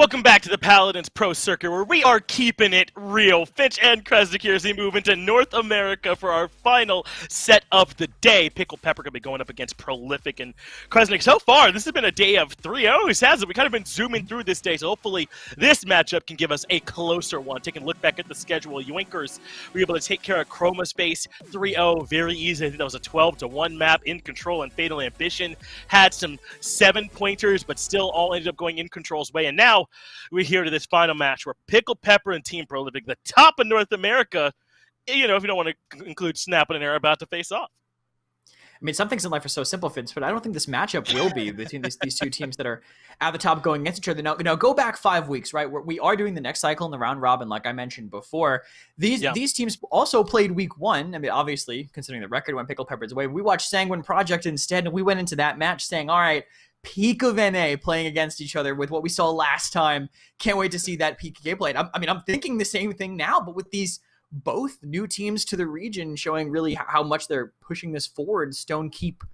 Welcome back to the Paladins Pro Circuit, where we are keeping it real. Finch and Kresnik here as we move into North America for our final set of the day. Pickled Pepper going to be going up against Prolific and Kresnik. So far, this has been a day of 3-0s, hasn't it? We've kind of been zooming through this day, so hopefully this matchup can give us a closer one. Taking a look back at the schedule, Yoinkers were able to take care of Chroma Space 3-0 very easy. I think that was a 12-1 map. In Control and Fatal Ambition had some 7-pointers, but still all ended up going in Control's way. And now we're here to this final match where Pickled Pepper and Team Prolific, the top of North America, you know, if you don't want to include Snap and Air, about to face off. I mean, some things in life are so simple, Vince, but I don't think this matchup will be between these two teams that are at the top going against each other. Now go back 5 weeks, right? We are doing the next cycle in the round robin, like I mentioned before. These teams also played week 1. I mean, obviously, considering the record went Pickled Pepper's way, we watched Sanguine Project instead, and we went into that match saying, all right, peak of NA playing against each other with what we saw last time. Can't wait to see that PKK played. I'm thinking the same thing now, but with these both new teams to the region showing really how much they're pushing this forward. Stone Keep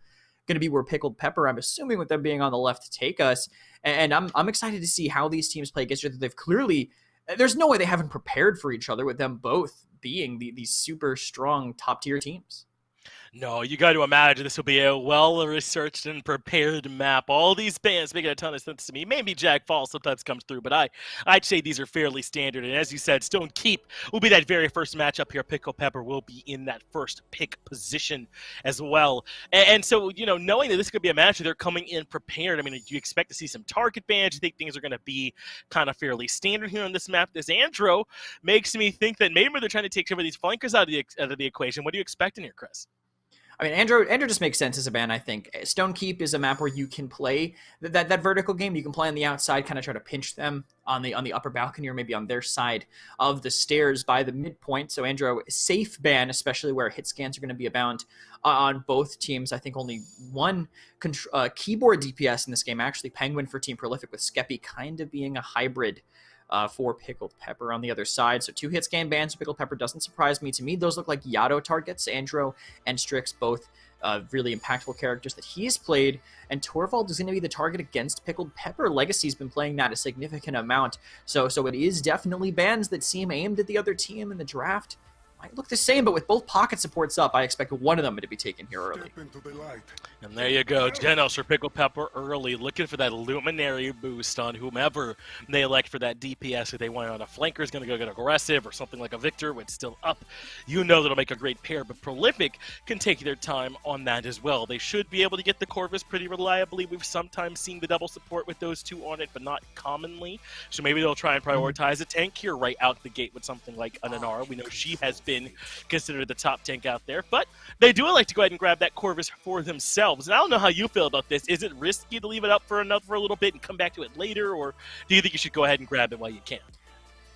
going to be where Pickled Pepper, I'm assuming, with them being on the left to take us. And I'm excited to see how these teams play against each other. They've clearly, there's no way they haven't prepared for each other with them both being these super strong top tier teams. No, you got to imagine this will be a well-researched and prepared map. All these bands making a ton of sense to me. Maybe Jag Fall sometimes comes through, but I'd say these are fairly standard. And as you said, Stone Keep will be that very first matchup here. Pickled Pepper will be in that first pick position as well. And so, you know, knowing that this could be a match, they're coming in prepared. I mean, do you expect to see some target bans? Do you think things are going to be kind of fairly standard here on this map? This Andro makes me think that maybe they're trying to take some of these flankers out of the equation. What are you expecting here, Chris? I mean, Andrew just makes sense as a ban, I think. Stone Keep is a map where you can play that vertical game. You can play on the outside, kind of try to pinch them on the upper balcony or maybe on their side of the stairs by the midpoint. So Andrew, safe ban, especially where hit scans are going to be abound on both teams. I think only one keyboard DPS in this game, actually Penguin for Team Prolific, with Skeppy kind of being a hybrid for Pickled Pepper on the other side. So 2 hit scan bans for Pickled Pepper doesn't surprise me. To me, those look like Yato targets. Andro and Strix, both really impactful characters that he's played. And Torvald is going to be the target against Pickled Pepper. Legacy's been playing that a significant amount. So it is definitely bans that seem aimed at the other team in the draft. Might look the same, but with both pocket supports up, I expect one of them to be taken here early. And there you go, Genos for Pickled Pepper early, looking for that Luminary boost on whomever they elect for that DPS. If they want on a flanker, is going to go get aggressive, or something like a Victor when it's still up. You know that'll make a great pair, but Prolific can take their time on that as well. They should be able to get the Corvus pretty reliably. We've sometimes seen the double support with those two on it, but not commonly. So maybe they'll try and prioritize a tank here right out the gate with something like an Anara. We know she has been considered the top tank out there, but they do like to go ahead and grab that Corvus for themselves. And I don't know how you feel about this. Is it risky to leave it up for a little bit and come back to it later, or do you think you should go ahead and grab it while you can?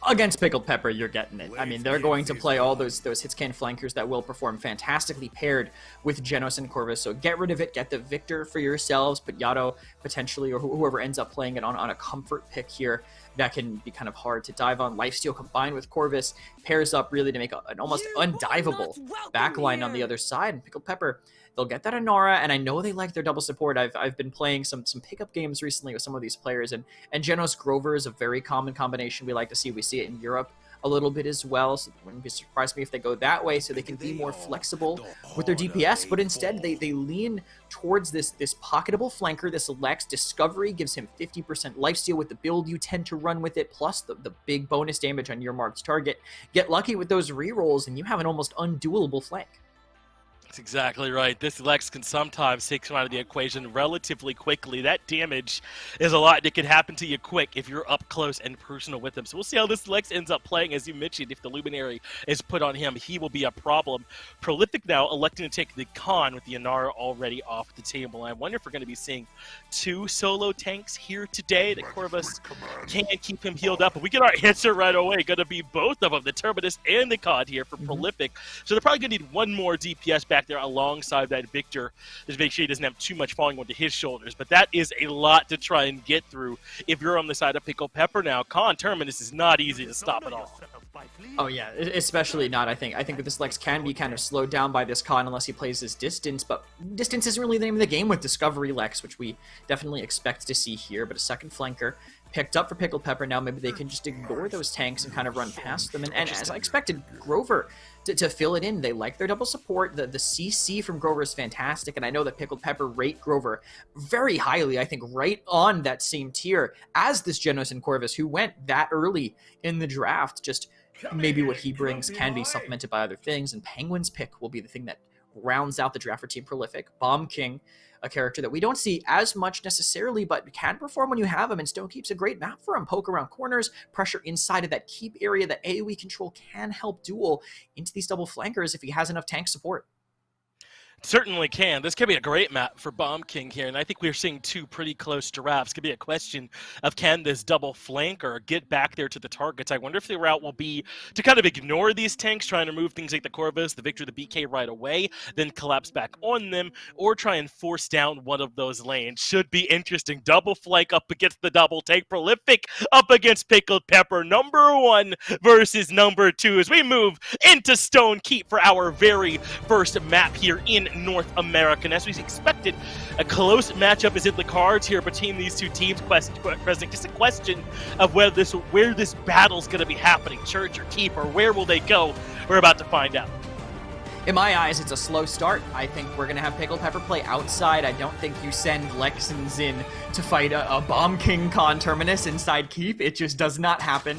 Against Pickled Pepper, you're getting it. I mean, they're going to play all those hitscan flankers that will perform fantastically paired with Genos and Corvus. So get rid of it, get the Victor for yourselves, but Yato potentially, or whoever ends up playing it on a comfort pick here, that can be kind of hard to dive on. Lifesteal combined with Corvus pairs up really to make an almost undiveable backline on the other side. And Pickled Pepper, they'll get that Anara, and I know they like their double support. I've been playing some pickup games recently with some of these players, and Genos Grover is a very common combination we like to see. We see it in Europe a little bit as well, so it wouldn't be surprised me if they go that way so they can be more flexible with their DPS, but instead they lean towards this pocketable flanker. This Lex Discovery gives him 50% lifesteal with the build you tend to run with it, plus the big bonus damage on your marked target. Get lucky with those rerolls and you have an almost unduelable flank. That's exactly right. This Lex can sometimes take some out of the equation relatively quickly. That damage is a lot that can happen to you quick if you're up close and personal with him. So we'll see how this Lex ends up playing. As you mentioned, if the Luminary is put on him, he will be a problem. Prolific now electing to take the Con with the Anara already off the table. I wonder if we're going to be seeing 2 solo tanks here today. The Corvus can keep him healed up. But we get our answer right away. Going to be both of them, the Turbidus and the Con here for Prolific. So they're probably going to need one more DPS back there alongside that Victor, just make sure he doesn't have too much falling onto his shoulders. But that is a lot to try and get through if you're on the side of Pickled Pepper now. Con Terminus is not easy to stop at all. Oh yeah, especially not. I think that this Lex can be kind of slowed down by this Con unless he plays his distance, but distance isn't really the name of the game with Discovery Lex, which we definitely expect to see here. But a second flanker picked up for Pickled Pepper. Now maybe they can just ignore those tanks and kind of run past them. And as I expected, Grover to fill it in. They like their double support. The CC from Grover is fantastic, and I know that Pickled Pepper rate Grover very highly. I think right on that same tier as this Genos and Corvus, who went that early in the draft. Just maybe what he brings can be supplemented by other things, and Penguin's pick will be the thing that rounds out the draft for Team Prolific. Bomb King, a character that we don't see as much necessarily, but can perform when you have him, and Stone Keep's a great map for him. Poke around corners, pressure inside of that keep area. That AoE control can help duel into these double flankers if he has enough tank support. Certainly can. This could be a great map for Bomb King here, and I think we're seeing two pretty close giraffes. Could be a question of can this double flanker get back there to the targets. I wonder if the route will be to kind of ignore these tanks, try and remove things like the Corvus, the Victor, the BK right away, then collapse back on them, or try and force down one of those lanes. Should be interesting. Double flank up against the double tank. Prolific up against Pickled Pepper. Number 1 versus number 2 as we move into Stone Keep for our very first map here in North America. And as we expected, a close matchup is in the cards here between these two teams. Present just a question of where this battle's going to be happening, church or keep, or where will they go? We're about to find out. In my eyes, it's a slow start. I think we're going to have Pickled Pepper play outside. I don't think you send Lexans in to fight a Bomb King Con Terminus inside Keep. It just does not happen.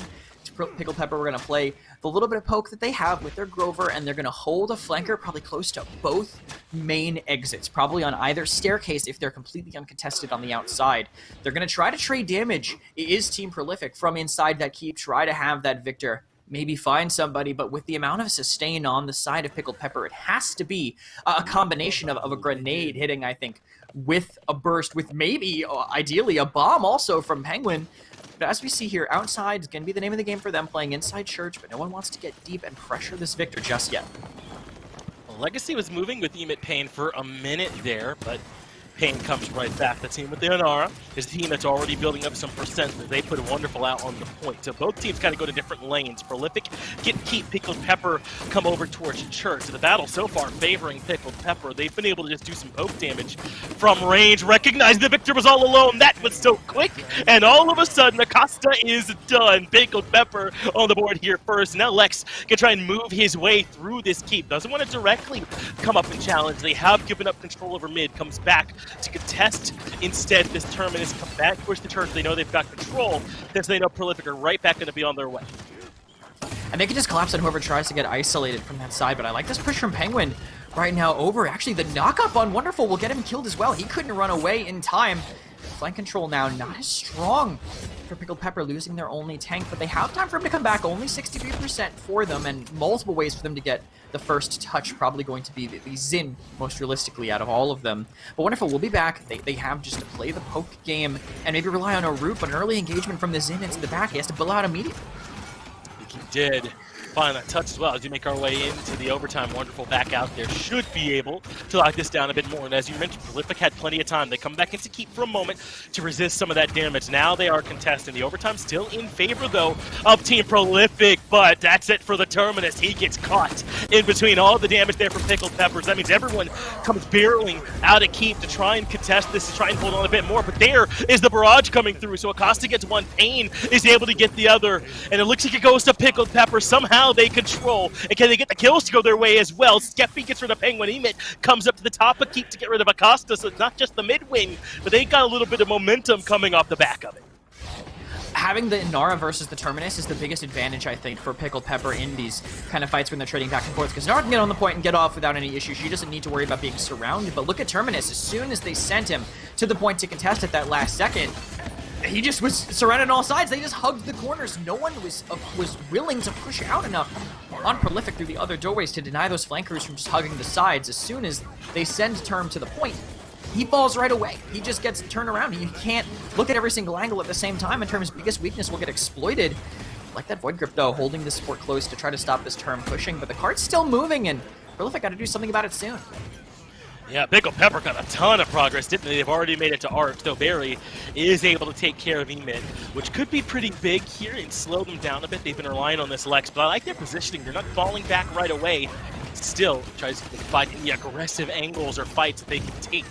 Pickled Pepper, we're going to play the little bit of poke that they have with their Grover, and they're going to hold a flanker probably close to both main exits, probably on either staircase if they're completely uncontested on the outside. They're going to try to trade damage. It is Team Prolific from inside that Keep, try to have that Victor maybe find somebody, but with the amount of sustain on the side of Pickled Pepper, it has to be a combination of a grenade hitting, I think, with a burst, with maybe, ideally, a bomb also from Penguin. But as we see here, outside is going to be the name of the game for them, playing inside church, but no one wants to get deep and pressure this Victor just yet. Well, Legacy was moving with Emit Payne for a minute there, but Payne comes right back. The team with the Inara is a team that's already building up some percent. They put a wonderful out on the point. So both teams kind of go to different lanes. Prolific keep Pickled Pepper come over towards Church. So the battle so far favoring Pickled Pepper. They've been able to just do some poke damage from range. Recognize the Victor was all alone. That was so quick. And all of a sudden, Acosta is done. Pickled Pepper on the board here first. Now Lex can try and move his way through this keep. Doesn't want to directly come up and challenge. They have given up control over mid. Comes back to contest. Instead, this Terminus come back towards the church. They know they've got control, because they know Prolific are right back going to be on their way. And they can just collapse on whoever tries to get isolated from that side, but I like this push from Penguin right now over. Actually, the knock-up on Wonderful will get him killed as well. He couldn't run away in time. Flank control now not as strong for Pickled Pepper, losing their only tank, but they have time for him to come back. Only 63% for them, and multiple ways for them to get the first touch. Probably going to be the Xin, most realistically, out of all of them. But Wonderful will be back. They have just to play the poke game and maybe rely on a root, but an early engagement from the Xin into the back. He has to bill out immediately. He did find that touch as well. As we make our way into the overtime, Wonderful back out there should be able to lock this down a bit more. And as you mentioned, Prolific had plenty of time. They come back into Keep for a moment to resist some of that damage. Now they are contesting. The overtime still in favor, though, of Team Prolific, but that's it for the Terminus. He gets caught in between all the damage there from Pickled Peppers. That means everyone comes barreling out of Keep to try and contest this, to try and hold on a bit more. But there is the barrage coming through. So Acosta gets one, Payne is able to get the other, and it looks like it goes to Pickled Pepper. Somehow they control, and can they get the kills to go their way as well? Skeppy gets rid of Penguin. Emit comes up to the top of Keep to get rid of Acosta, so it's not just the mid wing, but they got a little bit of momentum coming off the back of it. Having the Inara versus the Terminus is the biggest advantage, I think, for Pickled Pepper in these kind of fights when they're trading back and forth, because Inara can get on the point and get off without any issue. She doesn't need to worry about being surrounded, but look at Terminus. As soon as they sent him to the point to contest at that last second, he just was surrounded on all sides. They just hugged the corners. No one was willing to push out enough on Prolific through the other doorways to deny those flankers from just hugging the sides. As soon as they send Term to the point, he falls right away. He just gets turned around. You can't look at every single angle at the same time, and Term's biggest weakness will get exploited. Like that Void Grip, though, holding the support close to try to stop this Term pushing, but the card's still moving, and Prolific got to do something about it soon. Yeah, Pickled Pepper got a ton of progress, didn't they? They've already made it to Arch, though Barry is able to take care of Emit, which could be pretty big here and slow them down a bit. They've been relying on this Lex, but I like their positioning. They're not falling back right away. Still tries to find any aggressive angles or fights that they can take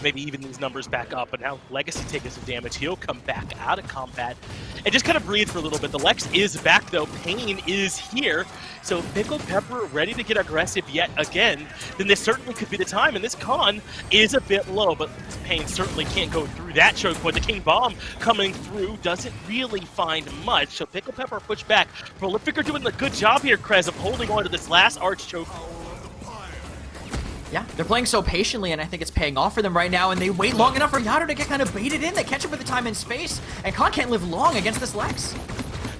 maybe even these numbers back up. But now Legacy taking some damage. He'll come back out of combat and just kind of breathe for a little bit. The Lex is back, though. Pain is here. So Pickled Pepper ready to get aggressive yet again. Then this certainly could be the time. And this con is a bit low, but Pain certainly can't go through that choke point. The King Bomb coming through doesn't really find much. So Pickled Pepper push back. Prolific are doing a good job here, Krez, of holding on to this last arch choke. Yeah, they're playing so patiently, and I think it's paying off for them right now, and they wait long enough for Yato to get kind of baited in. They catch him with the time and space, and Khan can't live long against this Lex.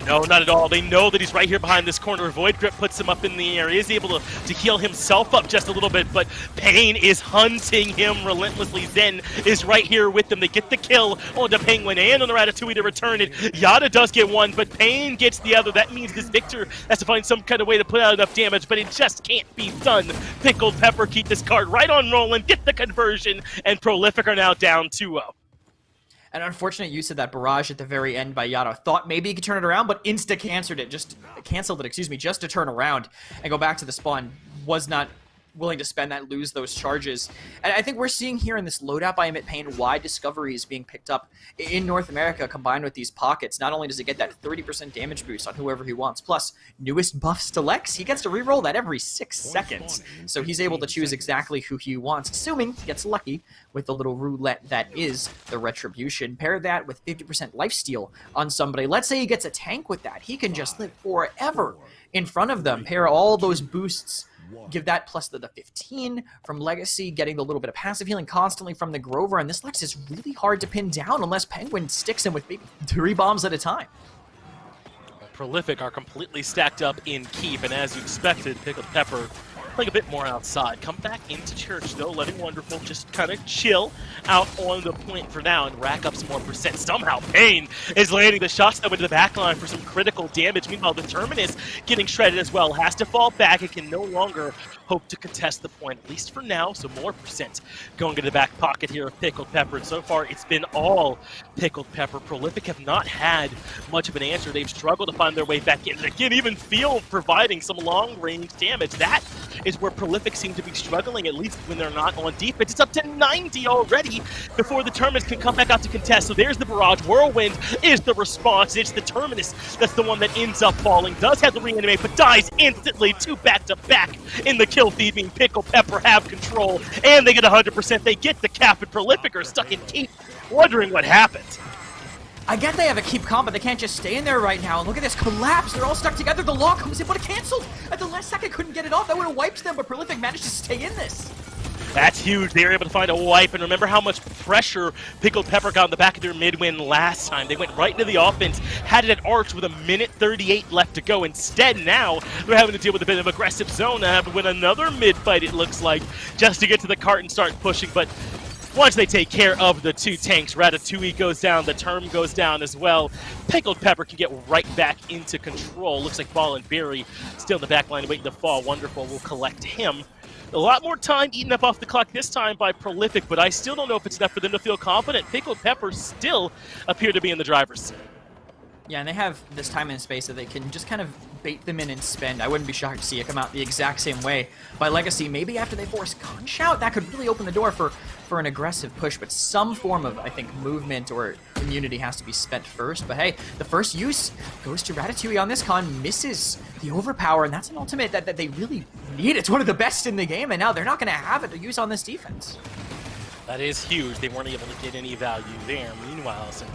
No, not at all. They know that he's right here behind this corner. Void Grip puts him up in the air. He is able to heal himself up just a little bit, but Pain is hunting him relentlessly. Zen is right here with them. They get the kill on the Penguin and on the Ratatouille to return it. Yada does get one, but Pain gets the other. That means this Victor has to find some kind of way to put out enough damage, but it just can't be done. Pickled Pepper keep this card right on rolling, get the conversion, and Prolific are now down 2-0. An unfortunate use of that barrage at the very end by Yato. Thought maybe he could turn it around, but insta-canceled it, just to turn around and go back to the spawn. Was not willing to spend that, lose those charges. And I think we're seeing here in this loadout by Emit Pain why Discovery is being picked up in North America combined with these pockets. Not only does it get that 30% damage boost on whoever he wants, plus newest buffs to Lex, he gets to reroll that every 6 seconds. So he's able to choose exactly who he wants, assuming he gets lucky with the little roulette that is the Retribution. Pair that with 50% lifesteal on somebody. Let's say he gets a tank with that. He can just live forever in front of them. Pair all those boosts, give that plus the 15 from Legacy, getting the little bit of passive healing constantly from the Grover, and this Lex is really hard to pin down unless Penguin sticks him with maybe 3 bombs at a time. Prolific are completely stacked up in keep, and as you expected, Pickled Pepper playing a bit more outside. Come back into church, though, letting Wonderful just kind of chill out on the point for now and rack up some more percent. Somehow, Pain is landing the shots though into the back line for some critical damage. Meanwhile, the Terminus getting shredded as well. Has to fall back. It can no longer hope to contest the point, at least for now. So more percent going into the back pocket here of Pickled Pepper. And so far, it's been all Pickled Pepper. Prolific have not had much of an answer. They've struggled to find their way back in. They can't even feel providing some long-range damage. That is where Prolific seem to be struggling, at least when they're not on defense. It's up to 90 already before the Terminus can come back out to contest. So there's the barrage. Whirlwind is the response. It's the Terminus that's the one that ends up falling. Does have the reanimate, but dies instantly. 2 back-to-back in the kill feed, being Pickled Pepper have control, and they get 100%. They get the cap, and Prolific are stuck in keep, wondering what happened. I get they have a keep comp, but they can't just stay in there right now. And look at this collapse. They're all stuck together. The law comes in, but it canceled. At the last second, couldn't get it off. That would have wiped them, but Prolific managed to stay in this. That's huge. They were able to find a wipe, and remember how much pressure Pickled Pepper got in the back of their mid-win last time. They went right into the offense, had it at Arch with 1:38 left to go. Instead, now they're having to deal with a bit of aggressive zone and win another mid-fight, it looks like, just to get to the cart and start pushing. But once they take care of the 2 tanks, Ratatouille goes down, the Term goes down as well. Pickled Pepper can get right back into control. Looks like Ball and Berry still in the back line waiting to fall. Wonderful will collect him. A lot more time eaten up off the clock this time by Prolific, but I still don't know if it's enough for them to feel confident. Pickled Pepper still appear to be in the driver's seat. Yeah, and they have this time and space that they can just kind of bait them in and spend. I wouldn't be shocked to see it come out the exact same way by Legacy. Maybe after they force Conch out, that could really open the door for an aggressive push, but some form of, I think, movement or immunity has to be spent first. But hey, the first use goes to Ratatouille on this con, misses the overpower, and that's an ultimate that they really need. It's one of the best in the game, and now they're not going to have it to use on this defense. That is huge. They weren't able to get any value there. Meanwhile, some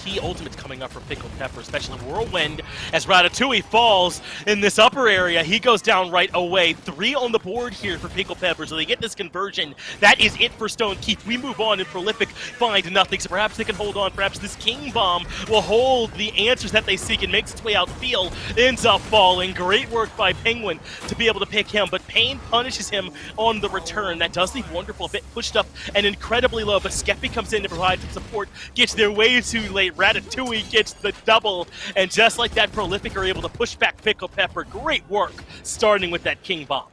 key ultimates coming up for Pickled Pepper, especially Whirlwind, as Ratatouille falls in this upper area. He goes down right away. 3 on the board here for Pickled Pepper, so they get this conversion. That is it for Stone Keep. We move on, and Prolific find nothing, so perhaps they can hold on. Perhaps this King Bomb will hold the answers that they seek and makes its way outfield. Ends up falling. Great work by Penguin to be able to pick him, but Pain punishes him on the return. That does leave Wonderful a bit pushed up and incredibly low, but Skeppy comes in to provide some support, gets there way too late. Ratatouille gets the double, and just like that, Prolific are able to push back Pickled Pepper. Great work, starting with that King Bomb.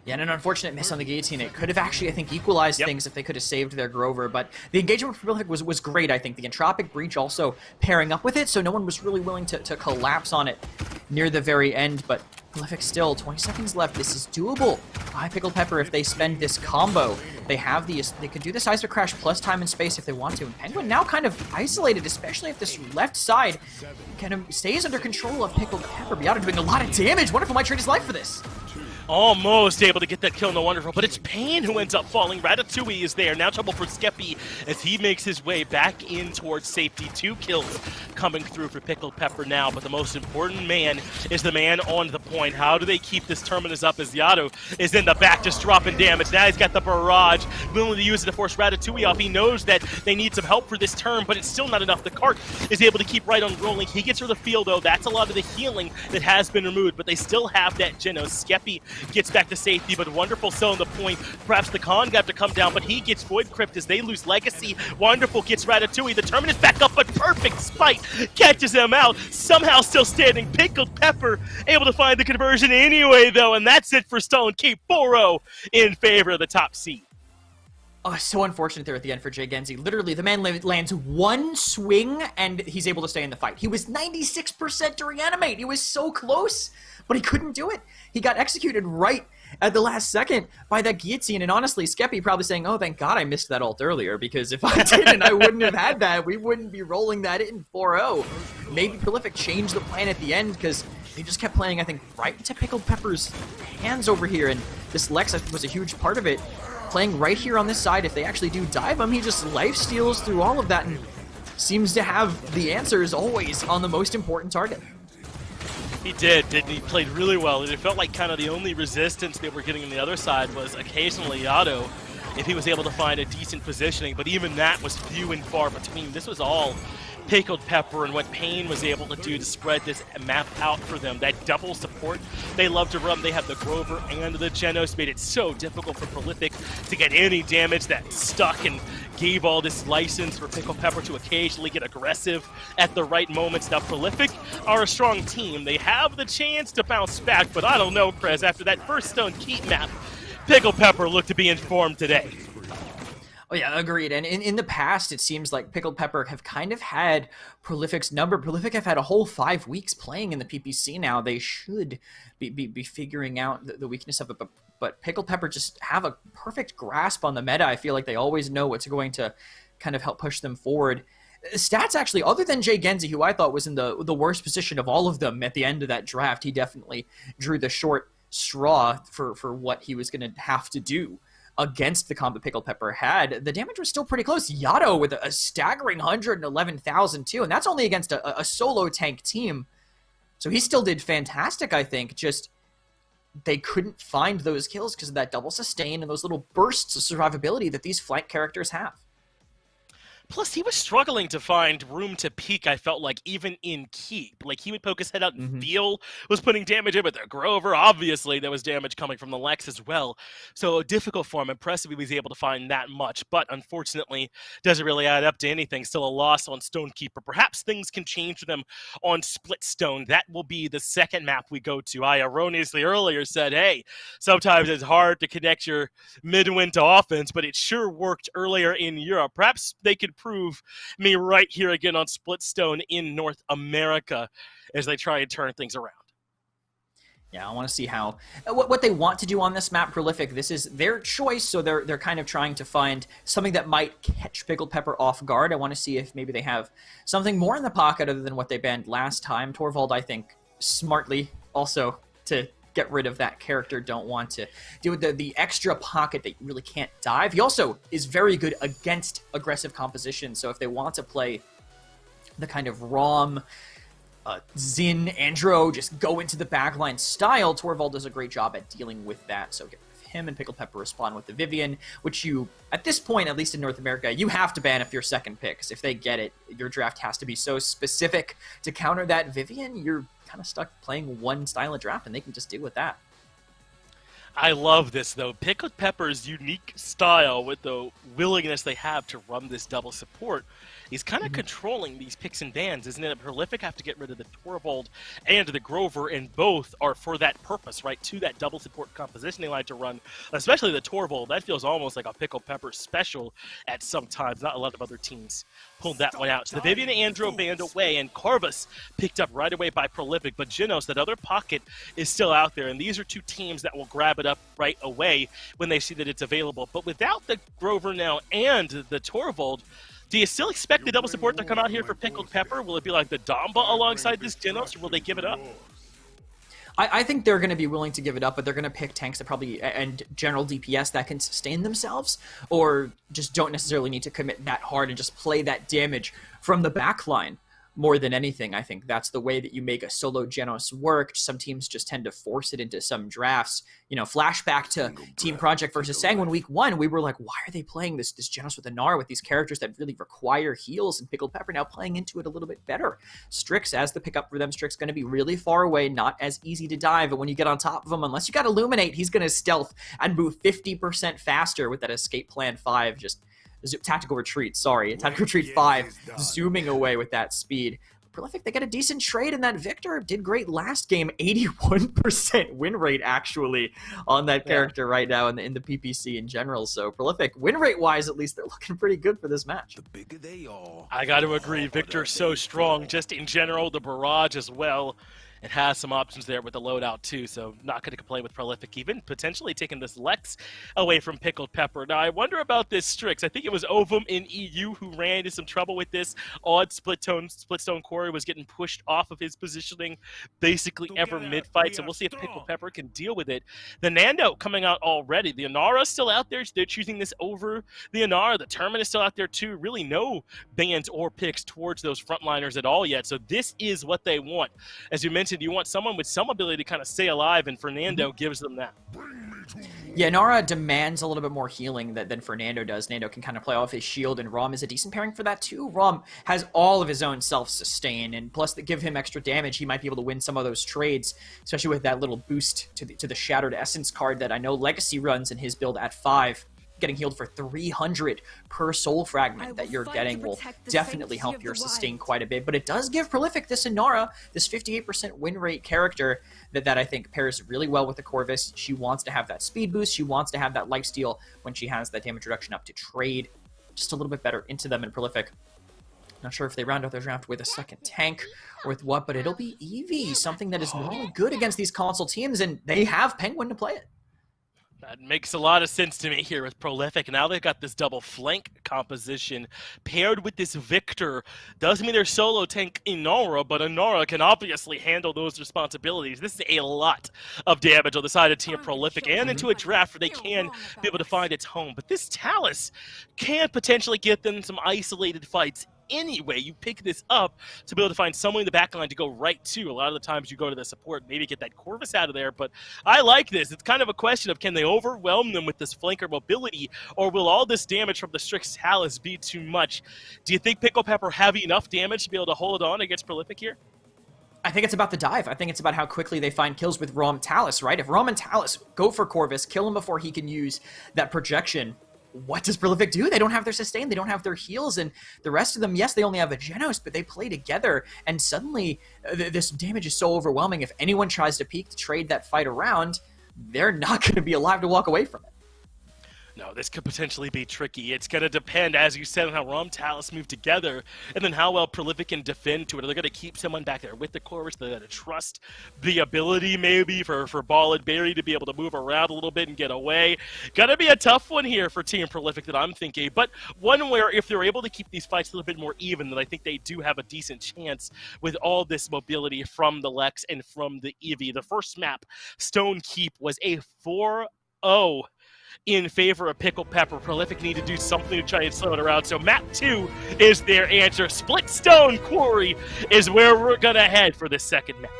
Yeah, and an unfortunate miss on the guillotine. It could have actually, I think, equalized things if they could have saved their Grover, but the engagement with Prolific was great, I think. The Entropic Breach also pairing up with it, so no one was really willing to collapse on it near the very end, but Prolific still, 20 seconds left. This is doable. By Pickled Pepper, if they spend this combo, they have the, they could do the Seismic Crash plus time and space if they want to. And Penguin now kind of isolated, especially if this left side kind of stays under control of Pickled Pepper. Beata doing a lot of damage. Wonderful might trade his life for this. Almost able to get that kill in the Wonderful, but it's Pain who ends up falling. Ratatouille is there. Now trouble for Skeppy as he makes his way back in towards safety. 2 kills coming through for Pickled Pepper now, but the most important man is the man on the point. How do they keep this Terminus up as Yato is in the back just dropping damage? Now he's got the barrage, willing to use it to force Ratatouille off. He knows that they need some help for this turn, but it's still not enough. The cart is able to keep right on rolling. He gets her the field, though. That's a lot of the healing that has been removed, but they still have that Genos. Skeppy gets back to safety, but Wonderful still on the point. Perhaps the Khan got to come down, but he gets Void Crypt as they lose Legacy. Wonderful gets Ratatouille. The Terminus back up, but perfect spite catches him out. Somehow still standing. Pickled Pepper able to find the conversion anyway, though, and that's it for Stone. Keep 4-0 in favor of the top seed. Oh, so unfortunate there at the end for Jay Genzi. Literally, the man lands one swing, and he's able to stay in the fight. He was 96% to reanimate. He was so close, but he couldn't do it. He got executed right at the last second by that guillotine, and honestly, Skeppy probably saying, oh, thank God I missed that ult earlier, because if I didn't, I wouldn't have had that. We wouldn't be rolling that in 4-0. Maybe Prolific changed the plan at the end, because they just kept playing, I think, right into Pickled Pepper's hands over here, and this Lex, I think, was a huge part of it. Playing right here on this side, if they actually do dive him, he just life steals through all of that and seems to have the answers always on the most important target. He did, didn't he? Played really well, and it felt like kind of the only resistance they were getting on the other side was occasionally Yato, if he was able to find a decent positioning, but even that was few and far between. This was all Pickled Pepper and what Pain was able to do to spread this map out for them. That double support they love to run. They have the Grover and the Genos. Made it so difficult for Prolific to get any damage. That stuck and gave all this license for Pickled Pepper to occasionally get aggressive at the right moments. Now Prolific are a strong team. They have the chance to bounce back, but I don't know, Krez. After that first Stone Keep map, Pickled Pepper looked to be informed today. Oh yeah, agreed. And in the past, it seems like Pickled Pepper have kind of had Prolific's number. Prolific have had a whole 5 weeks playing in the PPC now. They should be figuring out the weakness of it. But Pickled Pepper just have a perfect grasp on the meta. I feel like they always know what's going to kind of help push them forward. Stats actually, other than Jay Genzi, who I thought was in the worst position of all of them at the end of that draft, he definitely drew the short straw for what he was going to have to do against the combo Pickled Pepper had. The damage was still pretty close. Yato with a staggering 111,000 too, and that's only against a solo tank team. So he still did fantastic, I think. Just they couldn't find those kills because of that double sustain and those little bursts of survivability that these flank characters have. Plus, he was struggling to find room to peek, I felt like, even in Keep. Like, he would poke his head out and Veal was putting damage in, but the Grover, obviously, there was damage coming from the Lex as well. So, difficult for him. Impressive he was able to find that much, but unfortunately, doesn't really add up to anything. Still a loss on Stonekeeper. Perhaps things can change for them on Splitstone. That will be the second map we go to. I erroneously earlier said, hey, sometimes it's hard to connect your mid-win to offense, but it sure worked earlier in Europe. Perhaps they could prove me right here again on Splitstone in North America as they try and turn things around. Yeah, I want to see how what they want to do on this map. Prolific, this is their choice, so they're kind of trying to find something that might catch Pickled Pepper off guard. I want to see if maybe they have something more in the pocket other than what they banned last time. Torvald, I think, smartly also to get rid of that character, don't want to deal with the extra pocket that you really can't dive. He also is very good against aggressive composition, so if they want to play the kind of ROM, Zin, Andro, just go into the backline style, Torvald does a great job at dealing with that, so get rid of him, and Pickled Pepper respond with the Vivian, which you, at this point, at least in North America, you have to ban if you're second pick, because if they get it, your draft has to be so specific to counter that Vivian, you're kind of stuck playing one style of draft, and they can just deal with that. I love this, though. Pickled Pepper's unique style with the willingness they have to run this double support is kind of controlling these picks and bans, isn't it? Prolific have to get rid of the Torvald and the Grover, and both are for that purpose, right? To that double support composition they like to run, especially the Torvald. That feels almost like a Pickled Pepper special at some times. Not a lot of other teams pulled that one out. So the Vivian and Andro banned away, and Corvus picked up right away by Prolific, but Genos, that other pocket, is still out there, and these are two teams that will grab it up right away when they see that it's available. But without the Grover now and the Torvald, do you still expect the double support to come out here for Pickled Pepper? Will it be like the Damba alongside this Genos, or will they give it up? I think they're going to be willing to give it up, but they're going to pick tanks that probably, and general DPS that can sustain themselves, or just don't necessarily need to commit that hard and just play that damage from the back line. More than anything, I think that's the way that you make a solo Genos work. Some teams just tend to force it into some drafts. You know, flashback to Team Project versus Sanguine Week 1, we were like, why are they playing this Genos with Inara with these characters that really require heals, and Pickled Pepper now playing into it a little bit better. Strix, as the pickup for them, Strix going to be really far away, not as easy to dive, and when you get on top of him, unless you got Illuminate, he's going to stealth and move 50% faster with that Escape Plan 5, just Tactical Retreat 5, zooming away with that speed. Prolific, they get a decent trade, and that Victor did great last game. 81% win rate, actually, on that character right now in the PPC in general. So Prolific, win rate-wise, at least, they're looking pretty good for this match. The bigger they are, I got to agree. Victor's so strong, just in general, the Barrage as well. It has some options there with the loadout too, so not going to complain with Prolific, even potentially taking this Lex away from Pickled Pepper. Now, I wonder about this Strix. I think it was Ovum in EU who ran into some trouble with this. Odd Stone Quarry was getting pushed off of his positioning basically ever mid-fight, so we'll see if Pickled Pepper can deal with it. The Nando coming out already. The Inara's still out there. They're choosing this over the Inara. The Termin is still out there too. Really no bans or picks towards those frontliners at all yet, so this is what they want. As you mentioned, you want someone with some ability to kind of stay alive, and Fernando gives them that. Yeah, Nara demands a little bit more healing than Fernando does. Nando can kind of play off his shield, and Rom is a decent pairing for that too. Rom has all of his own self-sustain, and plus to give him extra damage, he might be able to win some of those trades, especially with that little boost to the Shattered Essence card that I know Legacy runs in his build at 5. Getting healed for 300 per soul fragment that you're getting will definitely help your sustain quite a bit. But it does give Prolific this Inara, this 58% win rate character that I think pairs really well with the Corvus. She wants to have that speed boost. She wants to have that lifesteal when she has that damage reduction up to trade just a little bit better into them in Prolific. Not sure if they round out their draft with a second tank or with what, but it'll be Eevee, something that is normally good against these console teams, and they have Penguin to play it. That makes a lot of sense to me here with Prolific. Now they've got this double flank composition paired with this Victor. Doesn't mean they're solo tank Inara, but Inara can obviously handle those responsibilities. This is a lot of damage on the side of Team Prolific and into a draft where they can be able to find its home. But this Talus can potentially get them some isolated fights anyway. You pick this up to be able to find someone in the backline to go right to. A lot of the times you go to the support, maybe get that Corvus out of there, but I like this. It's kind of a question of, can they overwhelm them with this flanker mobility, or will all this damage from the Strix Talus be too much? Do you think Pickled Pepper have enough damage to be able to hold on against Prolific here? I think it's about the dive. I think it's about how quickly they find kills with Rom Talus, right? If Rom and Talus go for Corvus, kill him before he can use that projection, what does Prolific do? They don't have their sustain, they don't have their heals, and the rest of them, yes, they only have a Genos, but they play together, and suddenly this damage is so overwhelming. If anyone tries to peek to trade that fight around, they're not going to be alive to walk away from it. No, this could potentially be tricky. It's going to depend, as you said, on how Rom Talus move together, and then how well Prolific can defend to it. Are they going to keep someone back there with the Corvus? They're going to trust the ability, maybe, for Ball and Barry to be able to move around a little bit and get away. Going to be a tough one here for Team Prolific that I'm thinking, but one where if they're able to keep these fights a little bit more even, then I think they do have a decent chance with all this mobility from the Lex and from the Eevee. The first map, Stone Keep, was a 4-0 in favor of Pickled Pepper. Prolific need to do something to try and slow it around. So map 2 is their answer. Split Stone Quarry is where we're going to head for this second map.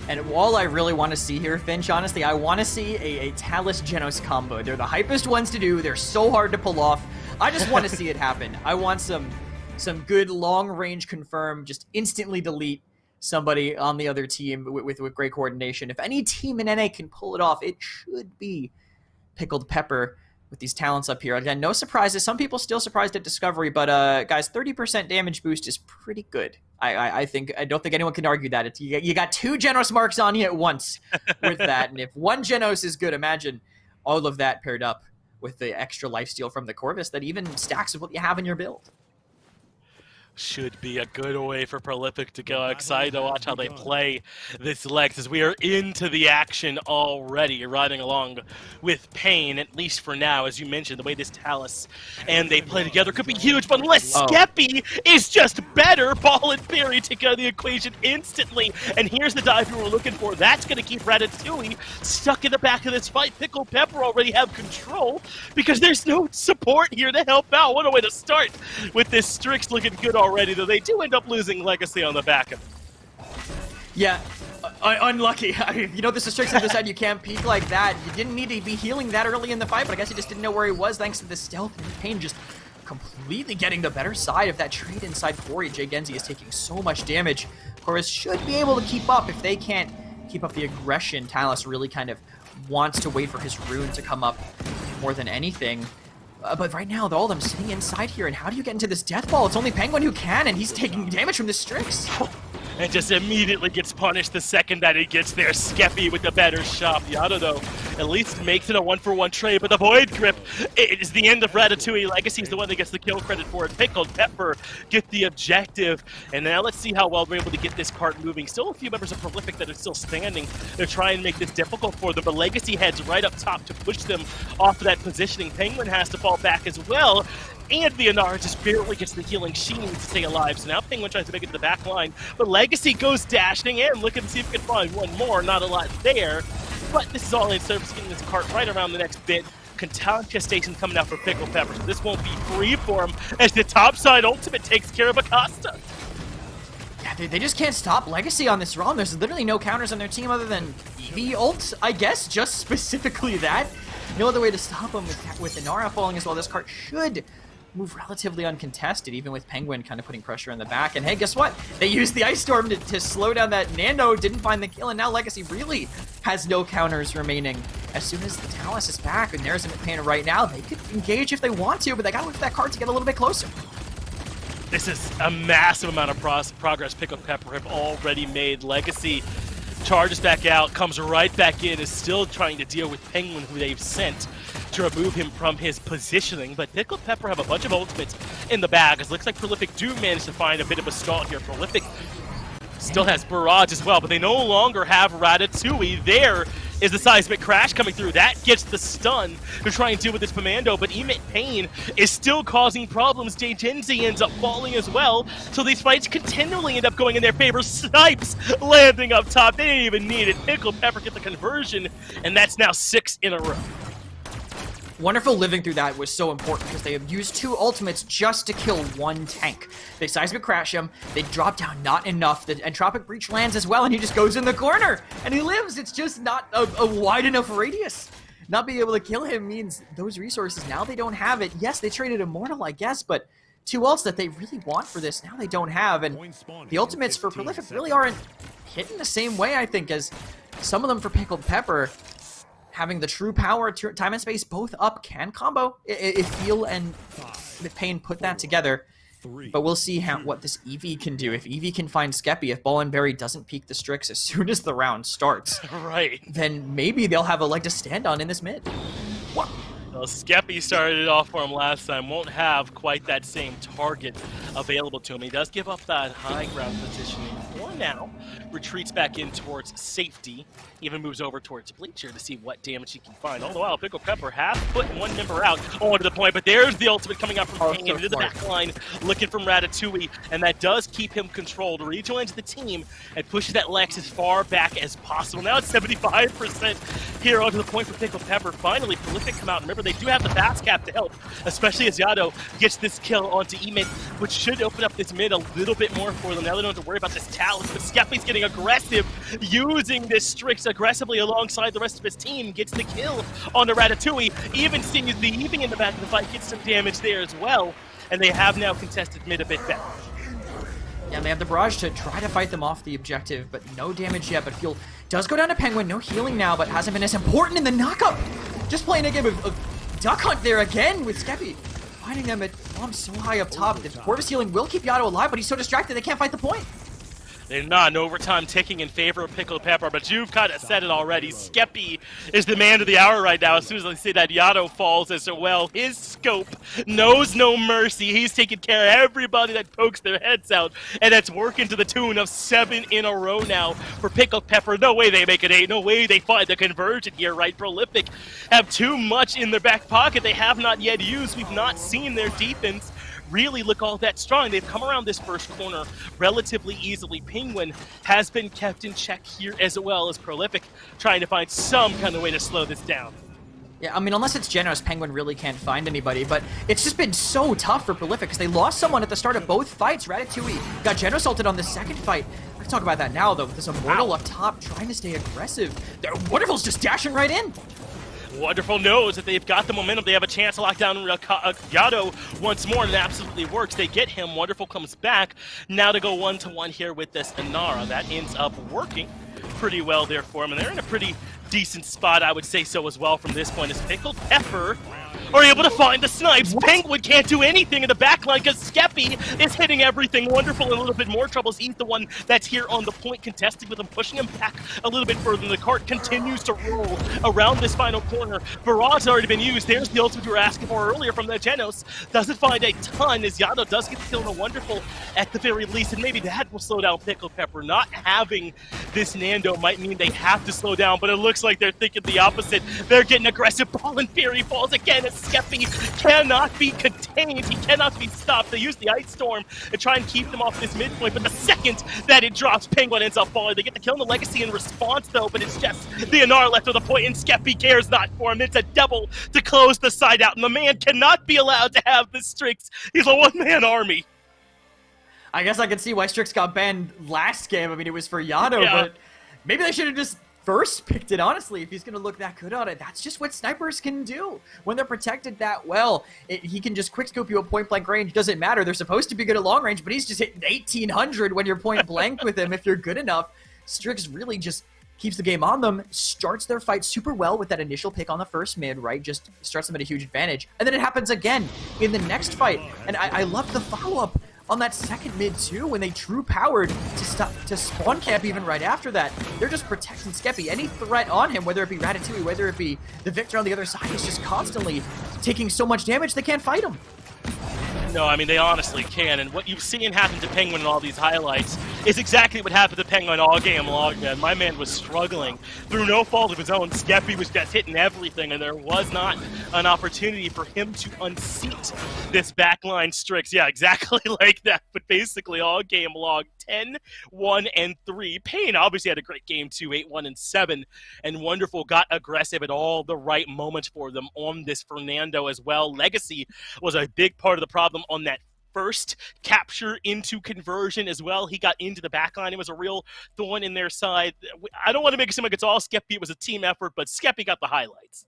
And all I really want to see here, Finch, honestly, I want to see a Talus Genos combo. They're the hypest ones to do. They're so hard to pull off. I just want to see it happen. I want some good long-range confirm, just instantly delete somebody on the other team with great coordination. If any team in NA can pull it off, it should be Pickled Pepper with these talents up here. Again, no surprises. Some people still surprised at Discovery, but guys, 30% damage boost is pretty good. I don't think anyone can argue that. You got 2 Genos marks on you at once with that, and if 1 Genos is good, imagine all of that paired up with the extra lifesteal from the Corvus that even stacks with what you have in your build. Should be a good way for Prolific to go. Excited to watch how they play this Lex as we are into the action already, riding along with Pain, at least for now. As you mentioned, the way this Talus and they play together could be huge, but unless Skeppy is just better, Ball and Barry take out of the equation instantly. And here's the dive we were looking for. That's going to keep Ratatouille stuck in the back of this fight. Pickled Pepper already have control because there's no support here to help out. What a way to start with this Strix looking good already, though they do end up losing Legacy on the back of it. Yeah, unlucky. I mean, you know, this is Strix on the side. You can't peek like that. You didn't need to be healing that early in the fight, but I guess he just didn't know where he was thanks to the stealth and Pain just completely getting the better side of that trade inside Quarry. Jay Genzi is taking so much damage. Corvus should be able to keep up. If they can't keep up the aggression, Talus really kind of wants to wait for his rune to come up more than anything. But right now, all of them sitting inside here, and how do you get into this death ball? It's only Penguin who can, and he's taking damage from the Strix. And just immediately gets punished the second that he gets there. Skeppy with the better shot. Yada, though, at least makes it a 1-for-1 trade, but the Void Grip, it is the end of Ratatouille. Legacy's the one that gets the kill credit for it. Pickled Pepper get the objective, and now let's see how well we're able to get this cart moving. Still a few members of Prolific that are still standing to try and make this difficult for them, but Legacy heads right up top to push them off of that positioning. Penguin has to fall back as well, and the Inara just barely gets the healing she needs to stay alive. So now Penguin tries to make it to the back line, but Legacy goes dashing in, looking to see if we can find one more. Not a lot there, but this is all in service of getting this cart right around the next bit. Contestation coming out for Pickled Pepper, so this won't be free for him as the topside ultimate takes care of Acosta. Yeah, they just can't stop Legacy on this run. There's literally no counters on their team other than EV ult, I guess, just specifically that. No other way to stop them with Inara falling as well. This cart should move relatively uncontested, even with Penguin kind of putting pressure in the back. And hey, guess what? They used the Ice Storm to slow down that Nano, didn't find the kill, and now Legacy really has no counters remaining. As soon as the Talus is back, and there's an Pain right now, they could engage if they want to, but they gotta wait for that card to get a little bit closer. This is a massive amount of progress Pickled Pepper have already made. Legacy charges back out, comes right back in, is still trying to deal with Penguin, who they've sent to remove him from his positioning. But Pickled Pepper have a bunch of ultimates in the bag, as it looks like Prolific do manage to find a bit of a stall here. Prolific still has Barrage as well, but they no longer have Ratatouille. There is the seismic crash coming through. That gets the stun to try and deal with this commando, but Emit Pain is still causing problems. Jay Genzi ends up falling as well, so these fights continually end up going in their favor. Snipes landing up top. They didn't even need it. Pickled Pepper get the conversion, and that's now 6 in a row. Wonderful living through that was so important because they have used 2 ultimates just to kill 1 tank. They seismic crash him, they drop down not enough, the Entropic Breach lands as well, and he just goes in the corner, and he lives. It's just not a wide enough radius. Not being able to kill him means those resources, now they don't have it. Yes, they traded Immortal, I guess, but 2 ults that they really want for this, now they don't have, and the ultimates for Prolific really aren't hitting the same way, I think, as some of them for Pickled Pepper. Having the true power, time and space both up can combo. If Feel and Pain put that together. But we'll see what this Eevee can do. If Eevee can find Skeppy, if Ball and Berry doesn't peek the Strix as soon as the round starts, right, then maybe they'll have a leg to stand on in this mid. What? Well, Skeppy started it off for him last time. Won't have quite that same target available to him. He does give up that high ground positioning for now. Retreats back in towards safety. Even moves over towards Bleacher to see what damage he can find. All the while, Pickled Pepper has put 1 member out onto the point, but there's the ultimate coming out from Pain into the back line, looking from Ratatouille, and that does keep him controlled. Rejoins the team and pushes that Lex as far back as possible. Now it's 75% here onto the point for Pickled Pepper. Finally, Prolific come out. Remember, they do have the fast cap to help, especially as Yado gets this kill onto Emit, which should open up this mid a little bit more for them. Now they don't have to worry about this Talus, but Skeppy's getting aggressive, using this Strix aggressively alongside the rest of his team, gets the kill on the Ratatouille, even seeing the Eevee in the back of the fight, gets some damage there as well, and they have now contested mid a bit better. Yeah, they have the barrage to try to fight them off the objective, but no damage yet. But fuel does go down to Penguin. No healing now, but hasn't been as important in the knockup. Just playing a game of duck hunt there again with Skeppy. Finding them at bombs so high up top. The Corvus healing will keep Yato alive, but he's so distracted they can't fight the point. They're not. An overtime ticking in favor of Pickled Pepper, but you've kind of said it already. Skeppy is the man of the hour right now. As soon as I see that Yato falls as well, his scope knows no mercy. He's taking care of everybody that pokes their heads out, and that's working to the tune of 7 in a row now for Pickled Pepper. No way they make it 8. No way they find the conversion here, right? Prolific have too much in their back pocket they have not yet used. We've not seen their defense really look all that strong. They've come around this first corner relatively easily. Penguin has been kept in check here as well as Prolific trying to find some kind of way to slow this down. Yeah, I mean, unless it's Genos, Penguin really can't find anybody, but it's just been so tough for Prolific because they lost someone at the start of both fights. Ratatouille got Genos ulted on the second fight. I can talk about that now, though. There's Immortal up top trying to stay aggressive. Wonderful's just dashing right in. Wonderful knows that they've got the momentum. They have a chance to lock down Yato once more, and it absolutely works. They get him. Wonderful comes back. Now to go 1-to-1 here with this Inara. That ends up working pretty well there for him, and they're in a pretty decent spot, I would say so as well from this point, as Pickled Pepper are able to find the snipes. What? Penguin can't do anything in the backline because Skeppy is hitting everything. Wonderful in a little bit more trouble. He's the one that's here on the point contesting with him, pushing him back a little bit further. The cart continues to roll around this final corner. Barrage's already been used. There's the ultimate we were asking for earlier from the Genos. Doesn't find a ton as Yato does get the kill on a Wonderful at the very least, and maybe that will slow down Pickled Pepper. Not having this Nando might mean they have to slow down, but it looks like they're thinking the opposite. They're getting aggressive. Ball and Fury falls again as Skeppy cannot be contained. He cannot be stopped. They use the Ice Storm to try and keep them off this midpoint, but the second that it drops, Penguin ends up falling. They get the kill on the Legacy in response, though, but it's just the Anar left with a point, and Skeppy cares not for him. It's a double to close the side out, and the man cannot be allowed to have the Strix. He's a one-man army. I guess I can see why Strix got banned last game. I mean, it was for Yato, but maybe they should have just first picked it, honestly, if he's going to look that good on it. That's just what snipers can do. When they're protected that well, he can just quickscope you at point-blank range. Doesn't matter. They're supposed to be good at long range, but he's just hitting 1,800 when you're point-blank with him if you're good enough. Strix really just keeps the game on them, starts their fight super well with that initial pick on the first mid, right? Just starts them at a huge advantage. And then it happens again in the next fight. And I love the follow-up on that second mid too, when they true powered to spawn camp even right after that. They're just protecting Skeppy. Any threat on him, whether it be Ratatouille, whether it be the Victor on the other side, is just constantly taking so much damage they can't fight him. No, I mean, they honestly can, and what you've seen happen to Penguin in all these highlights is exactly what happened to Penguin all game long, man. My man was struggling through no fault of his own. Skeppy was just hitting everything, and there was not an opportunity for him to unseat this backline Strix. Yeah, exactly like that, but basically all game long, 10, 1, and 3. Payne obviously had a great game too, 8, 1, and 7, and Wonderful got aggressive at all the right moments for them on this Fernando as well. Legacy was a big part of the problem on that first capture into conversion as well. He got into the backline. It was a real thorn in their side. I don't want to make it seem like it's all Skeppy. It was a team effort, but Skeppy got the highlights.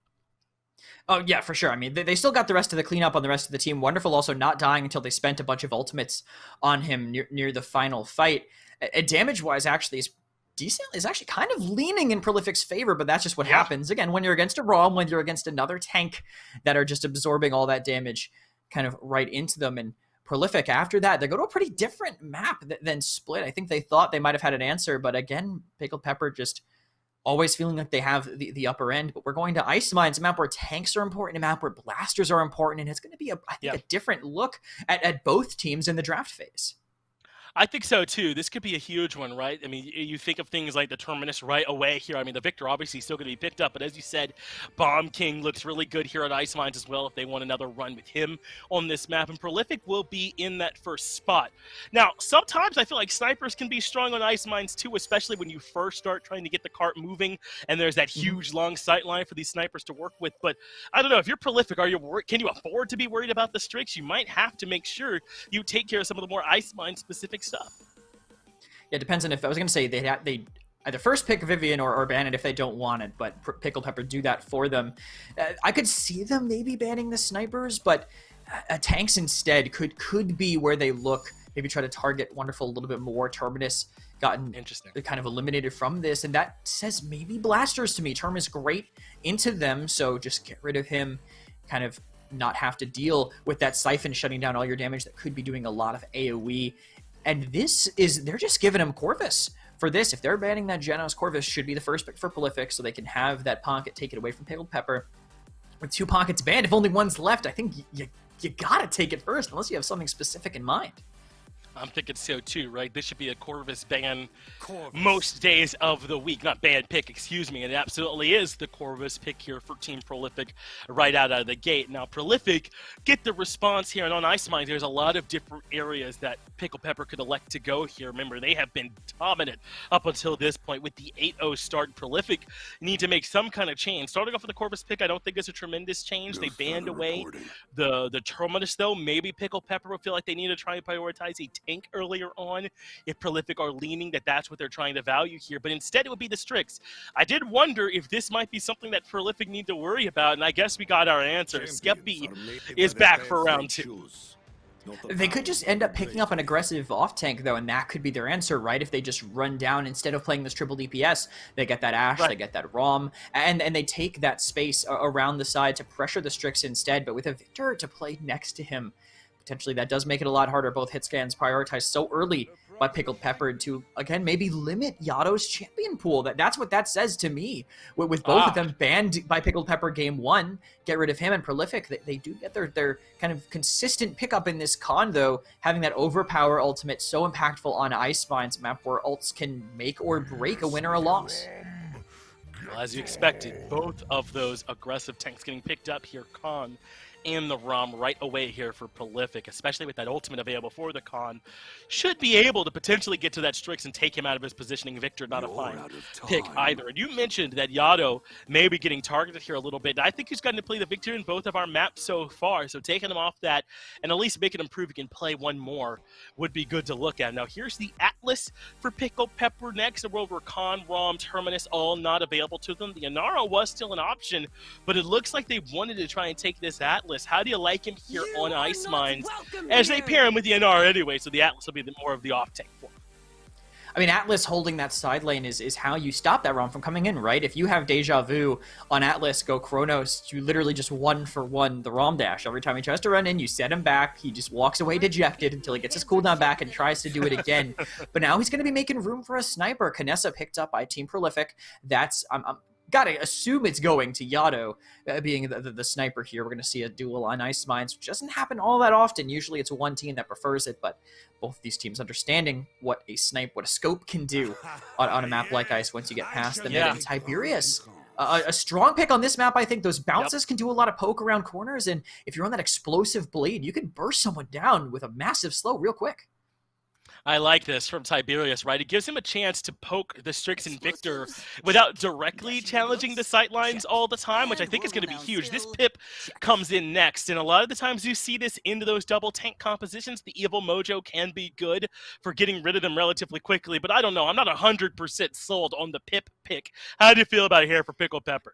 Oh, yeah, for sure. I mean, they still got the rest of the cleanup on the rest of the team. Wonderful also not dying until they spent a bunch of ultimates on him near the final fight. Damage-wise, actually, is actually kind of leaning in Prolific's favor, but that's just what happens. Again, when you're against a ROM, when you're against another tank that are just absorbing all that damage kind of right into them. And Prolific, after that, they go to a pretty different map than Split. I think they thought they might have had an answer, but again, Pickled Pepper just always feeling like they have the upper end. But we're going to Ice Mines, a map where tanks are important, a map where blasters are important, and it's going to be, I think, a different look at both teams in the draft phase. I think so, too. This could be a huge one, right? I mean, you think of things like the Terminus right away here. I mean, the Victor obviously still going to be picked up, but as you said, Bomb King looks really good here at Ice Mines as well if they want another run with him on this map, and Prolific will be in that first spot. Now, sometimes I feel like snipers can be strong on Ice Mines, too, especially when you first start trying to get the cart moving, and there's that huge, long sight line for these snipers to work with. But I don't know, if you're Prolific, can you afford to be worried about the Strix? You might have to make sure you take care of some of the more Ice Mine-specific stuff. Yeah, it depends on if I was going to say they either first pick Vivian or ban it if they don't want it, but Pickled Pepper do that for them. I could see them maybe banning the snipers, but tanks instead could be where they look maybe try to target Wonderful a little bit more. Terminus gotten Interesting. kind of eliminated from this, and that says maybe blasters to me. Terminus great into them, so just get rid of him, kind of not have to deal with that Siphon shutting down all your damage that could be doing a lot of AoE. And this is, they're just giving him Corvus for this. If they're banning that Genos, Corvus should be the first pick for Prolific, so they can have that pocket, take it away from Pickled Pepper. With 2 pockets banned, if only one's left, I think you gotta take it first, unless you have something specific in mind. I'm thinking so too, right? This should be a Corvus ban most days of the week. Not ban pick, excuse me. And it absolutely is the Corvus pick here for Team Prolific right out of the gate. Now, Prolific get the response here. And on Ice Mines, there's a lot of different areas that Pickled Pepper could elect to go here. Remember, they have been dominant up until this point with the 8-0 start. Prolific need to make some kind of change. Starting off with the Corvus pick, I don't think it's a tremendous change. They banned away the Terminus, though. Maybe Pickled Pepper will feel like they need to try and prioritize a tank earlier on if Prolific are leaning that that's what they're trying to value here, but instead it would be the Strix. I did wonder if this might be something that Prolific need to worry about, and I guess we got our answer. Skeppy is back for round 2. They could just end up picking up an aggressive off-tank, though, and that could be their answer, right? If they just run down, instead of playing this triple DPS, they get that Ashe, right. They get that ROM, and they take that space around the side to pressure the Strix instead, but with a Victor to play next to him, potentially that does make it a lot harder. Both hit scans prioritized so early by Pickled Pepper to, again, maybe limit Yado's champion pool. That's what that says to me. With both of them banned by Pickled Pepper game 1, get rid of him and Prolific, they do get their kind of consistent pickup in this con, though, having that overpower ultimate so impactful on Ice Mines, map where ults can make or break a win or a loss. Well, as you expected, both of those aggressive tanks getting picked up here, Con and the ROM right away here for Prolific, especially with that ultimate available for the Con, should be able to potentially get to that Strix and take him out of his positioning. Victor, not a fine pick either. And you mentioned that Yado may be getting targeted here a little bit. I think he's gotten to play the Victor in both of our maps so far, so taking him off that and at least making him prove he can play one more would be good to look at. Now, here's the Atlas for Pickled Pepper next, a world where Con, ROM, Terminus all not available to them. The Inara was still an option, but it looks like they wanted to try and take this Atlas. How do you like him here on Ice Mines as they pair him with the Inara anyway, so the Atlas will be more of the off-tank for him. I mean, Atlas holding that side lane is how you stop that ROM from coming in, right? If you have Deja Vu on Atlas, go Chronos, you literally just 1-for-1 the ROM dash. Every time he tries to run in, you set him back, he just walks away dejected until he gets his cooldown back and tries to do it again. But now he's going to be making room for a sniper. Kinessa picked up by Team Prolific. That's... I'm gotta assume it's going to Yado being the sniper here. We're going to see a duel on Ice Mines, which doesn't happen all that often. Usually it's one team that prefers it, but both of these teams understanding what a scope can do on a map like Ice once you get past the mid. And Tiberius, a strong pick on this map, I think. Those bounces can do a lot of poke around corners, and if you're on that explosive blade, you can burst someone down with a massive slow real quick. I like this from Tiberius, right? It gives him a chance to poke the Strix and Victor without directly challenging the sightlines all the time, which I think is going to be huge. This Pip comes in next, and a lot of the times you see this into those double tank compositions. The Evil Mojo can be good for getting rid of them relatively quickly, but I don't know. I'm not 100% sold on the Pip pick. How do you feel about it here for Pickled Pepper?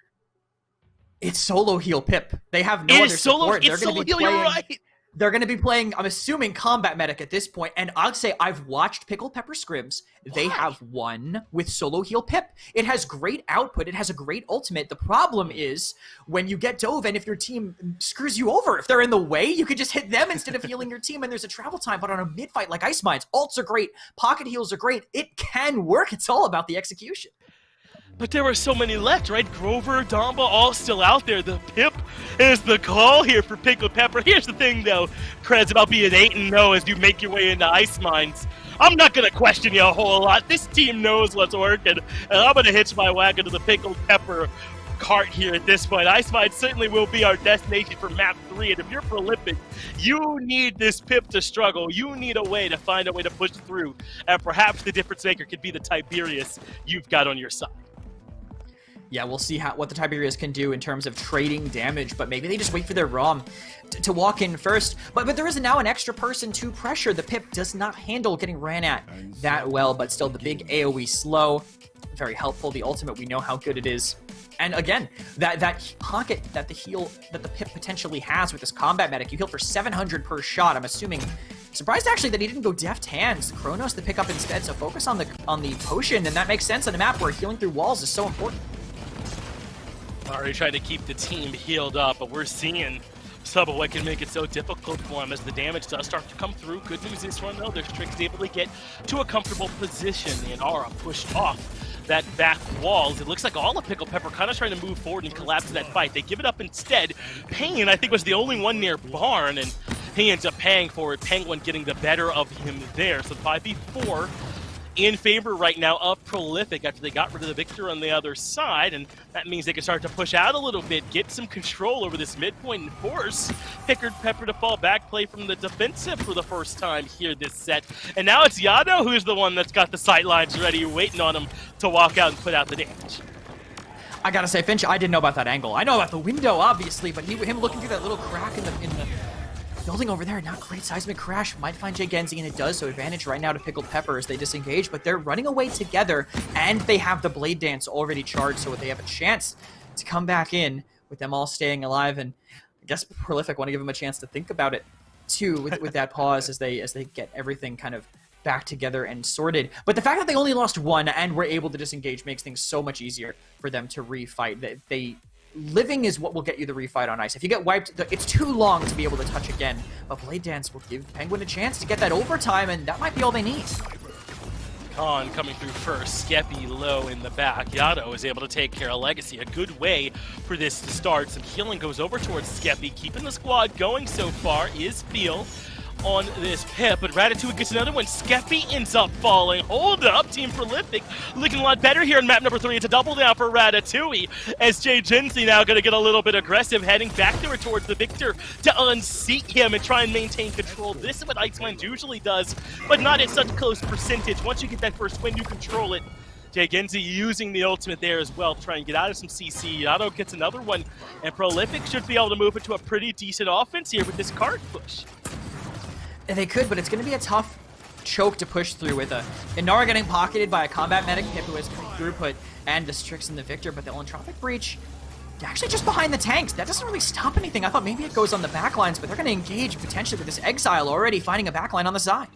It's solo heal Pip. They have no other support. It's solo heal, you're right. They're going to be playing, I'm assuming, Combat Medic at this point, and I'll say I've watched Pickled Pepper scrims. They have one with solo heal Pip. It has great output. It has a great ultimate. The problem is when you get dove and if your team screws you over, if they're in the way, you can just hit them instead of healing your team, and there's a travel time. But on a mid-fight like Ice Mines, ults are great, pocket heals are great. It can work. It's all about the execution. But there were so many left, right? Grover, Damba, all still out there. The Pip is the call here for Pickled Pepper. Here's the thing, though, Creds, about being 8-0 as you make your way into Ice Mines. I'm not going to question you a whole lot. This team knows what's working, and I'm going to hitch my wagon to the Pickled Pepper cart here at this point. Ice Mines certainly will be our destination for map 3, and if you're Prolific, you need this Pip to struggle. You need a way to find a way to push through, and perhaps the difference maker could be the Tiberius you've got on your side. Yeah, we'll see what the Tiberius can do in terms of trading damage, but maybe they just wait for their ROM to walk in first. But there is now an extra person to pressure. The Pip does not handle getting ran at that well, but still the big AoE slow. Very helpful. The ultimate, we know how good it is. And again, that pocket that the Pip potentially has with this Combat Medic, you heal for 700 per shot. I'm assuming Surprised actually that he didn't go deft hands. Chronos to pick up instead, so focus on the potion, and that makes sense on a map where healing through walls is so important. Already trying to keep the team healed up, but we're seeing some of what can make it so difficult for him as the damage does start to come through. Good news this one though, their Strix able to get to a comfortable position. The Inara pushed off that back walls. It looks like all of Pickled Pepper kind of trying to move forward and collapse that fight. They give it up instead. Pain, I think, was the only one near Barn, and he ends up paying for it. Penguin getting the better of him there. So 5v4 in favor right now of Prolific after they got rid of the Victor on the other side, and that means they can start to push out a little bit, get some control over this midpoint, and force Pickled Pepper to fall back, play from the defensive for the first time here this set. And now it's Yado who's the one that's got the sightlines ready, waiting on him to walk out and put out the damage. I gotta say, Finch, I didn't know about that angle. I know about the window, obviously, but him looking through that little crack in the building over there, not great. Seismic Crash might find Jay Genzi, and it does, so advantage right now to Pickled Pepper as they disengage, but they're running away together, and they have the Blade Dance already charged, so they have a chance to come back in with them all staying alive, and I guess Prolific want to give them a chance to think about it, too, with that pause as they get everything kind of back together and sorted. But the fact that they only lost one and were able to disengage makes things so much easier for them to refight. Living is what will get you the refight on ice. If you get wiped, it's too long to be able to touch again. But Blade Dance will give Penguin a chance to get that overtime, and that might be all they need. Khan coming through first, Skeppy low in the back. Yado is able to take care of Legacy. A good way for this to start. Some healing goes over towards Skeppy. Keeping the squad going so far is Feel on this Pip, but Ratatouille gets another one. Skeppy ends up falling. Hold up, Team Prolific looking a lot better here in map number 3. It's a double down for Ratatouille as Jay Genzi now going to get a little bit aggressive, heading back there towards the Victor to unseat him and try and maintain control. This is what Iceman usually does, but not at such close percentage. Once you get that first win, you control it. Jay Genzi using the ultimate there as well to try and get out of some CC. Yado gets another one, and Prolific should be able to move into a pretty decent offense here with this card push. They could, but it's going to be a tough choke to push through with Inara getting pocketed by a combat medic Pip who has throughput and the Strix and the Victor, but the Entropic Breach actually just behind the tanks. That doesn't really stop anything. I thought maybe it goes on the backlines, but they're going to engage potentially with this Exile already finding a backline on the side.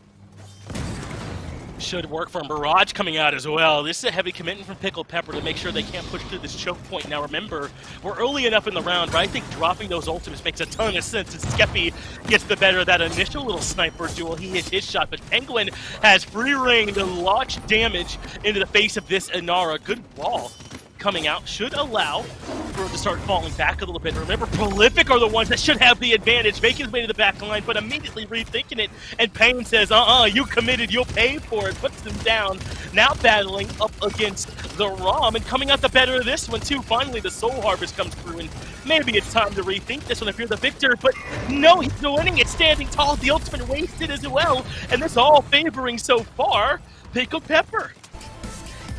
Should work for Mirage coming out as well. This is a heavy commitment from Pickled Pepper to make sure they can't push through this choke point. Now remember, we're early enough in the round, but I think dropping those ultimates makes a ton of sense as Skeppy gets the better of that initial little sniper duel. He hits his shot, but Penguin has free reign to launch damage into the face of this Inara. Good wall coming out should allow for it to start falling back a little bit. Remember, Prolific are the ones that should have the advantage, making his way to the back line, but immediately rethinking it, and Payne says, you committed, you'll pay for it, puts them down. Now battling up against the ROM, and coming out the better of this one, too. Finally, the Soul Harvest comes through, and maybe it's time to rethink this one if you're the Victor, but no, he's winning it, standing tall, the ultimate wasted as well, and this all favoring so far Pickled Pepper.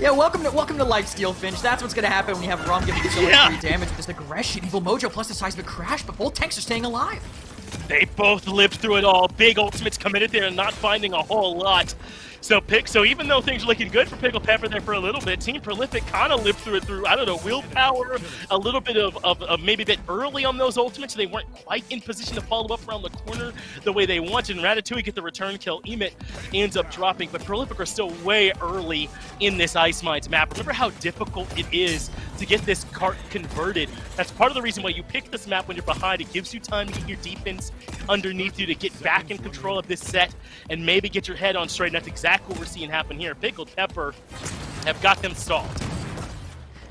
Yeah, welcome to Lifesteal, Finch. That's what's gonna happen when you have Rom getting so much free damage with this aggression, Evil Mojo plus the Seismic Crash, but both tanks are staying alive. They both lived through it all. Big ultimates committed there and not finding a whole lot. So even though things are looking good for Pickled Pepper there for a little bit, Team Prolific kind of lived through it through, I don't know, willpower, a little bit of maybe a bit early on those ultimates, so they weren't quite in position to follow up around the corner the way they wanted. And Ratatouille get the return kill. Emit ends up dropping, but Prolific are still way early in this Ice Mines map. Remember how difficult it is to get this cart converted. That's part of the reason why you pick this map when you're behind. It gives you time to get your defense underneath you to get back in control of this set and maybe get your head on straight. And that's exactly what we're seeing happen here. Pickled Pepper have got them stalled.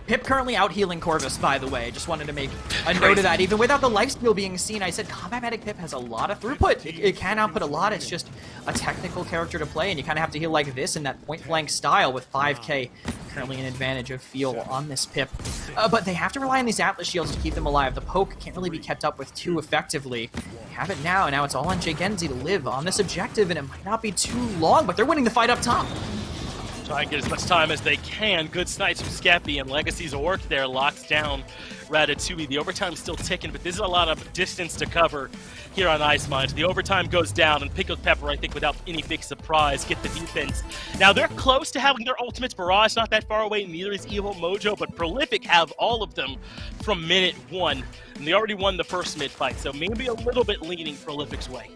Pip currently out healing Corvus, by the way. Just wanted to make a note of that. Even without the lifesteal being seen, I said Combat Medic Pip has a lot of throughput. It can output a lot. It's just a technical character to play, and you kind of have to heal like this in that point-blank style with 5k currently an advantage of feel on this Pip. But they have to rely on these Atlas shields to keep them alive. The poke can't really be kept up with too effectively. They have it now, and now it's all on Jay Genzi to live on this objective, and it might not be too long, but they're winning the fight up top. Try and get as much time as they can. Good snipes from Skeppy, and Legacy's work there locks down Ratatouille. The overtime's still ticking, but this is a lot of distance to cover here on Ice Mines. The overtime goes down, and Pickled Pepper, I think, without any big surprise, get the defense. Now, they're close to having their ultimates. Barrage not that far away, neither is Evil Mojo, but Prolific have all of them from minute 1, and they already won the first mid-fight, so maybe a little bit leaning Prolific's way.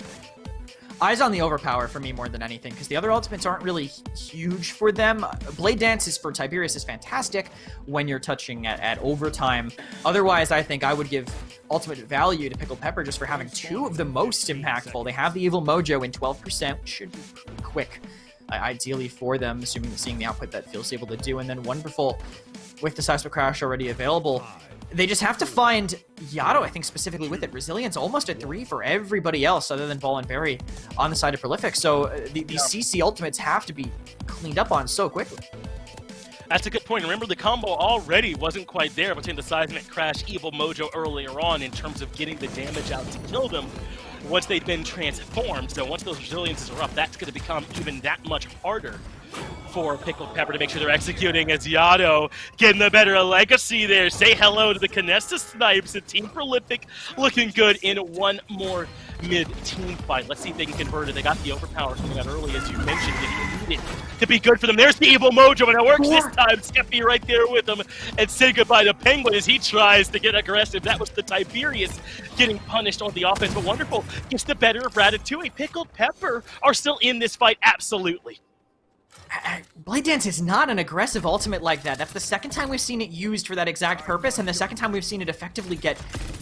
Eyes on the overpower for me more than anything, because the other ultimates aren't really huge for them. Blade Dance is for Tiberius is fantastic when you're touching at overtime. Otherwise, I think I would give ultimate value to Pickled Pepper just for having 2 of the most impactful. They have the Evil Mojo in 12%, which should be pretty quick, ideally for them, seeing the output that Feels able to do, and then Wonderful with the Seismic Crash already available. They just have to find Yato, I think, specifically with it. Resilience almost at 3 for everybody else other than Ball and Berry on the side of Prolific. So these CC ultimates have to be cleaned up on so quickly. That's a good point. Remember, the combo already wasn't quite there between the Seismic Crash, Evil Mojo earlier on in terms of getting the damage out to kill them once they've been transformed. So once those resiliences are up, that's going to become even that much harder for Pickled Pepper to make sure they're executing, as Yato getting the better of Legacy there. Say hello to the Canesta Snipes and Team Prolific looking good in one more mid-team fight. Let's see if they can convert it. They got the overpower coming out early, as you mentioned. They need it to be good for them. There's the Evil Mojo, and it works this time. Skeppy right there with him, and say goodbye to Penguin as he tries to get aggressive. That was the Tiberius getting punished on the offense, but Wonderful gets the better of Ratatouille. Pickled Pepper are still in this fight, absolutely. Blade Dance is not an aggressive ultimate like that. That's the second time we've seen it used for that exact purpose, and the second time we've seen it effectively get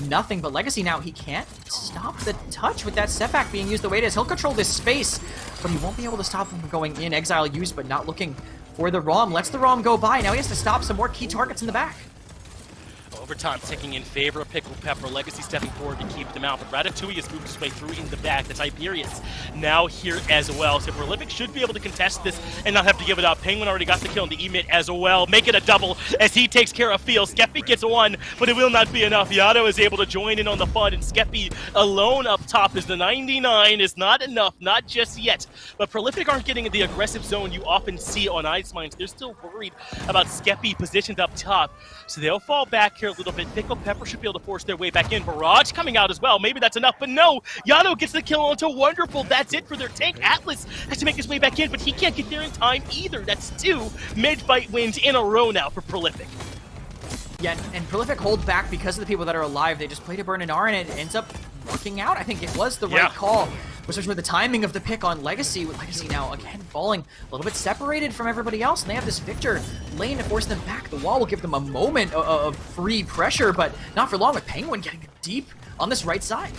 nothing but Legacy. Now, he can't stop the touch with that setback being used the way it is. He'll control this space, but he won't be able to stop him from going in. Exile used, but not looking for the ROM. Lets the ROM go by. Now he has to stop some more key targets in the back. Overtime ticking in favor of Pickled Pepper. Legacy stepping forward to keep them out, but Ratatouille has moved his way through in the back. The Tiberius now here as well. So Prolific should be able to contest this and not have to give it up. Penguin already got the kill on the emit as well. Make it a double as he takes care of Feel. Skeppy gets 1, but it will not be enough. Yato is able to join in on the fun, and Skeppy alone up top as the 99 is not enough, not just yet. But Prolific aren't getting in the aggressive zone you often see on Ice Mines. They're still worried about Skeppy positioned up top, so they'll fall back here a little bit. Pickled Pepper should be able to force their way back in. Barrage coming out as well. Maybe that's enough, but no. Yato gets the kill onto Wonderful. That's it for their tank. Atlas has to make his way back in, but he can't get there in time either. That's 2 mid-fight wins in a row now for Prolific. Yeah, and Prolific hold back because of the people that are alive. They just play to burn an R, and it ends up working out. I think it was the right call, especially with the timing of the pick on Legacy, with Legacy now again falling a little bit separated from everybody else, and they have this Victor lane to force them back. The wall will give them a moment of free pressure, but not for long, with Penguin getting deep on this right side.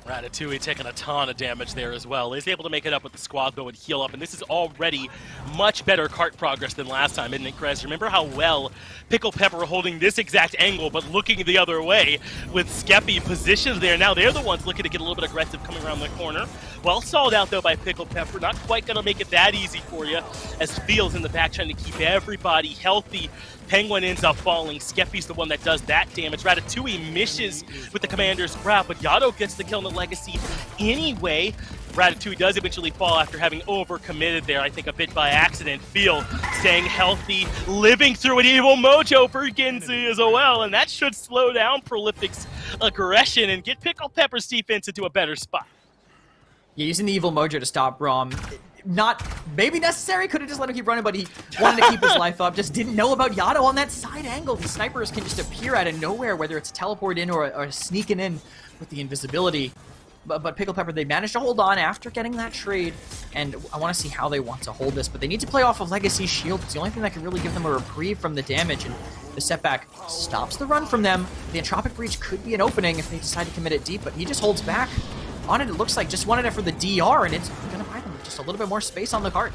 Ratatouille taking a ton of damage there as well. He's able to make it up with the squad though and heal up, and this is already much better cart progress than last time, isn't it, Krez? Remember how well Pickled Pepper were holding this exact angle but looking the other way with Skeppy positioned there. Now they're the ones looking to get a little bit aggressive coming around the corner. Well stalled out though by Pickled Pepper. Not quite going to make it that easy for you as Feels in the back trying to keep everybody healthy. Penguin ends up falling. Skeppy's the one that does that damage. Ratatouille misses with the commander's grab, but Yato gets the kill on the Legacy anyway. Ratatouille does eventually fall after having overcommitted there, I think a bit by accident. Feel staying healthy, living through an Evil Mojo for Ginzu as well, and that should slow down Prolific's aggression and get Pickled Pepper's defense into a better spot. Yeah, using the Evil Mojo to stop ROM, not maybe necessary, could have just let him keep running, but he wanted to keep his life up, just didn't know about Yato on that side angle. These snipers can just appear out of nowhere, whether it's teleport in or sneaking in with the invisibility. But Pickled Pepper, they managed to hold on after getting that trade, and I want to see how they want to hold this, but they need to play off of Legacy's shield. It's the only thing that can really give them a reprieve from the damage, and the setback stops the run from them. The Entropic Breach could be an opening if they decide to commit it deep, but he just holds back on it. It looks like just wanted it for the DR, and it's going to buy them just a little bit more space on the cart.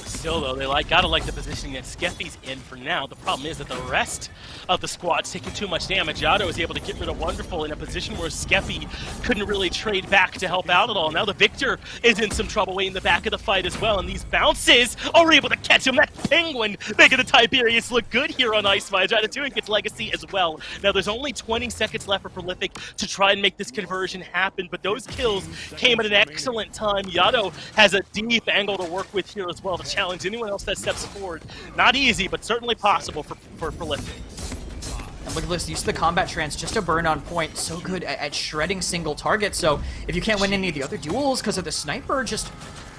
Still, though, they gotta like the positioning that Skeppy's in for now. The problem is that the rest of the squad's taking too much damage. Yato is able to get rid of Wonderful in a position where Skeppy couldn't really trade back to help out at all. Now the Victor is in some trouble way in the back of the fight as well, and these bounces are able to catch him. That Penguin making the Tiberius look good here on Ice Mines. Ratatouille gets Legacy as well. Now there's only 20 seconds left for Prolific to try and make this conversion happen, but those kills came at an excellent time. Yato has a deep angle to work with here as well to challenge anyone else that steps forward. Not easy, but certainly possible for Prolific. And look at this, use the combat trance just to burn on point. So good at shredding single targets. So if you can't win any of the other duels because of the sniper, just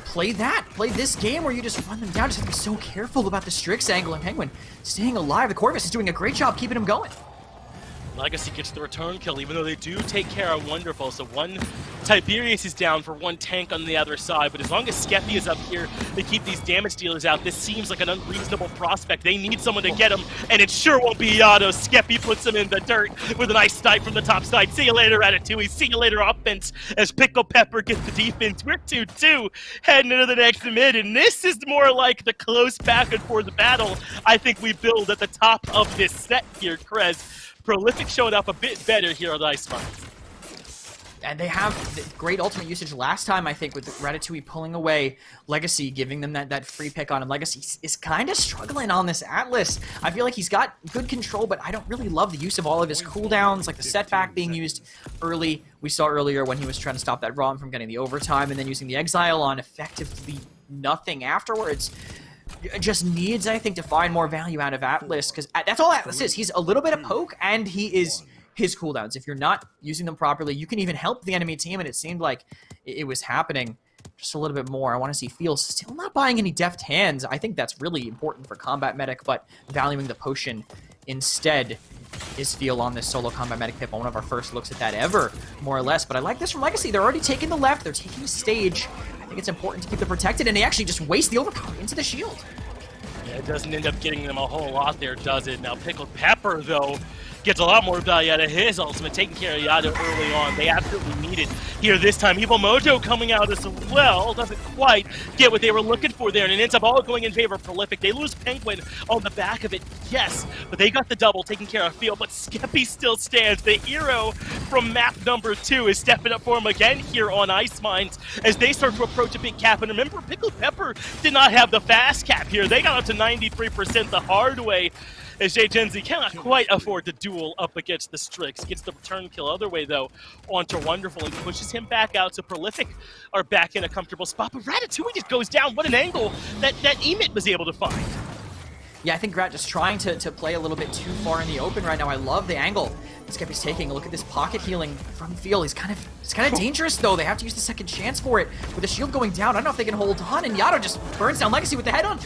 play that. Play this game where you just run them down. Just have to be so careful about the Strix angle, and Penguin staying alive. The Corvus is doing a great job keeping him going. Legacy gets the return kill, even though they do take care of Wonderful. So one Tiberius is down for one tank on the other side, but as long as Skeppy is up here to keep these damage dealers out, this seems like an unreasonable prospect. They need someone to get him, and it sure won't be Yato. Skeppy puts him in the dirt with a nice snipe from the top side. See you later, Ratatouille. See you later, offense, as Pickled Pepper gets the defense. We're 2-2 heading into the next mid, and this is more like the close back and forth battle I think we build at the top of this set here, Krez. Prolific showed up a bit better here on the Ice Mines. And they have great ultimate usage last time, I think, with Ratatouille pulling away Legacy, giving them that free pick on him. Legacy is kind of struggling on this Atlas. I feel like he's got good control, but I don't really love the use of all of his cooldowns, like the setback being used early. We saw earlier when he was trying to stop that Rom from getting the overtime, and then using the Exile on effectively nothing afterwards. Just needs, I think, to find more value out of Atlas, because that's all Atlas is. He's a little bit of poke, and he is his cooldowns. If you're not using them properly, you can even help the enemy team, and it seemed like it was happening just a little bit more. I want to see Feel still not buying any deft hands. I think that's really important for Combat Medic, but valuing the potion instead is Feel on this solo Combat Medic pip on one of our first looks at that ever, more or less. But I like this from Legacy. They're already taking the left. They're taking the stage. I think it's important to keep them protected, and they actually just waste the overpower into the shield. Yeah, it doesn't end up getting them a whole lot there, does it? Now, Pickled Pepper, though, gets a lot more value out of his ultimate, taking care of Yato early on. They absolutely need it here this time. Evil Mojo coming out as well. Doesn't quite get what they were looking for there, and it ends up all going in favor of Prolific. They lose Penguin on the back of it, yes, but they got the double taking care of Field, but Skeppy still stands. The hero from map number 2 is stepping up for him again here on Ice Mines as they start to approach a big cap. And remember, Pickled Pepper did not have the fast cap here. They got up to 93% the hard way, as Jay Genzi cannot quite afford to duel up against the Strix. Gets the return kill other way, though, onto Wonderful and pushes him back out, so Prolific are back in a comfortable spot. But Ratatouille just goes down. What an angle that Emit was able to find. Yeah, I think Rat just trying to play a little bit too far in the open right now. I love the angle Skeppy's taking. Look at this pocket healing from Field. He's kind of dangerous, though. They have to use the second chance for it. With the shield going down, I don't know if they can hold on, and Yato just burns down Legacy with the head on.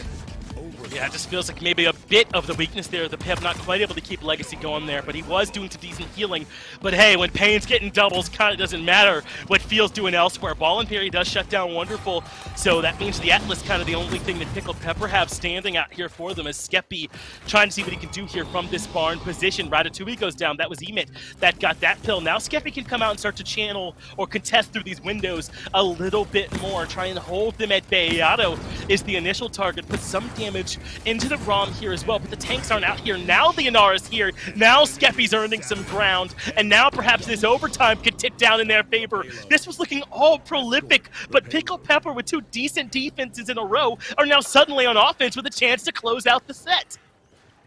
Yeah, it just feels like maybe a bit of the weakness there. The Pep not quite able to keep Legacy going there, but he was doing some decent healing. But hey, when Pain's getting doubles, kind of doesn't matter what Feel's doing elsewhere. Ball and Parry does shut down Wonderful, so that means the Atlas kind of the only thing that Pickled Pepper have standing out here for them is Skeppy trying to see what he can do here from this barn position. Ratatouille goes down. That was Emit that got that pill. Now Skeppy can come out and start to channel or contest through these windows a little bit more, trying to hold them at bay. Yato is the initial target, put some damage into the ROM here as well, but the tanks aren't out here. Now the Inara's here. Now Skeppy's earning some ground, and now perhaps this overtime could tick down in their favor. This was looking all Prolific, but Pickled Pepper with 2 decent defenses in a row are now suddenly on offense with a chance to close out the set.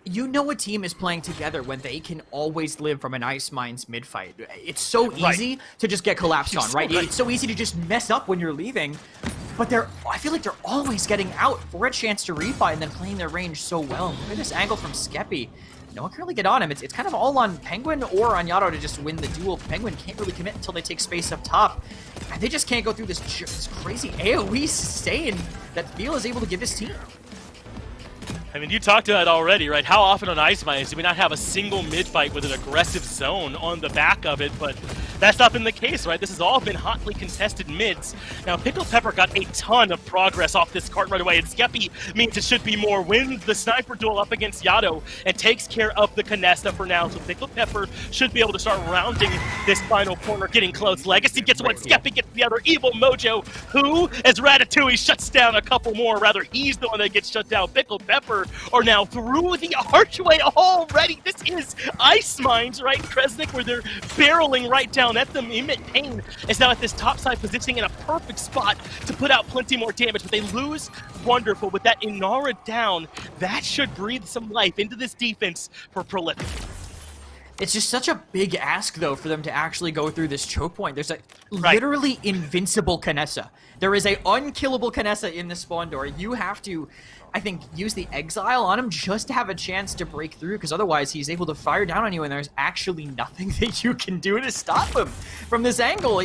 You know a team is playing together when they can always live from an Ice Mines mid-fight. It's so easy to just get collapsed on, right? It's so easy to just mess up when you're leaving. But I feel like they're always getting out for a chance to refight and then playing their range so well. Look at this angle from Skeppy. No one can really get on him. It's kind of all on Penguin or on Yato to just win the duel. Penguin can't really commit until they take space up top. And they just can't go through this crazy AoE sustain that Feel is able to give his team. I mean, you talked about it already, right? How often on Ice Mines do we not have a single mid-fight with an aggressive zone on the back of it? But that's not been the case, right? This has all been hotly contested mids. Now, Pickled Pepper got a ton of progress off this cart right away, and Skeppy means it should be more. Wins the sniper duel up against Yato and takes care of the Canesta for now. So Pickled Pepper should be able to start rounding this final corner, getting close. Legacy gets one, Skeppy gets the other. Evil Mojo, who, as Ratatouille shuts down a couple more, rather he's the one that gets shut down. Pickled Pepper are now through the archway already. This is Ice Mines, right, Kresnik, where they're barreling right down at them. Emit Pain is now at this topside positioning in a perfect spot to put out plenty more damage, but they lose Wonderful. With that Inara down, that should breathe some life into this defense for Prolific. It's just such a big ask, though, for them to actually go through this choke point. There's a literally invincible Canessa. There is a unkillable Canessa in the spawn door. You have to, I think, use the Exile on him just to have a chance to break through, because otherwise he's able to fire down on you, and there's actually nothing that you can do to stop him from this angle.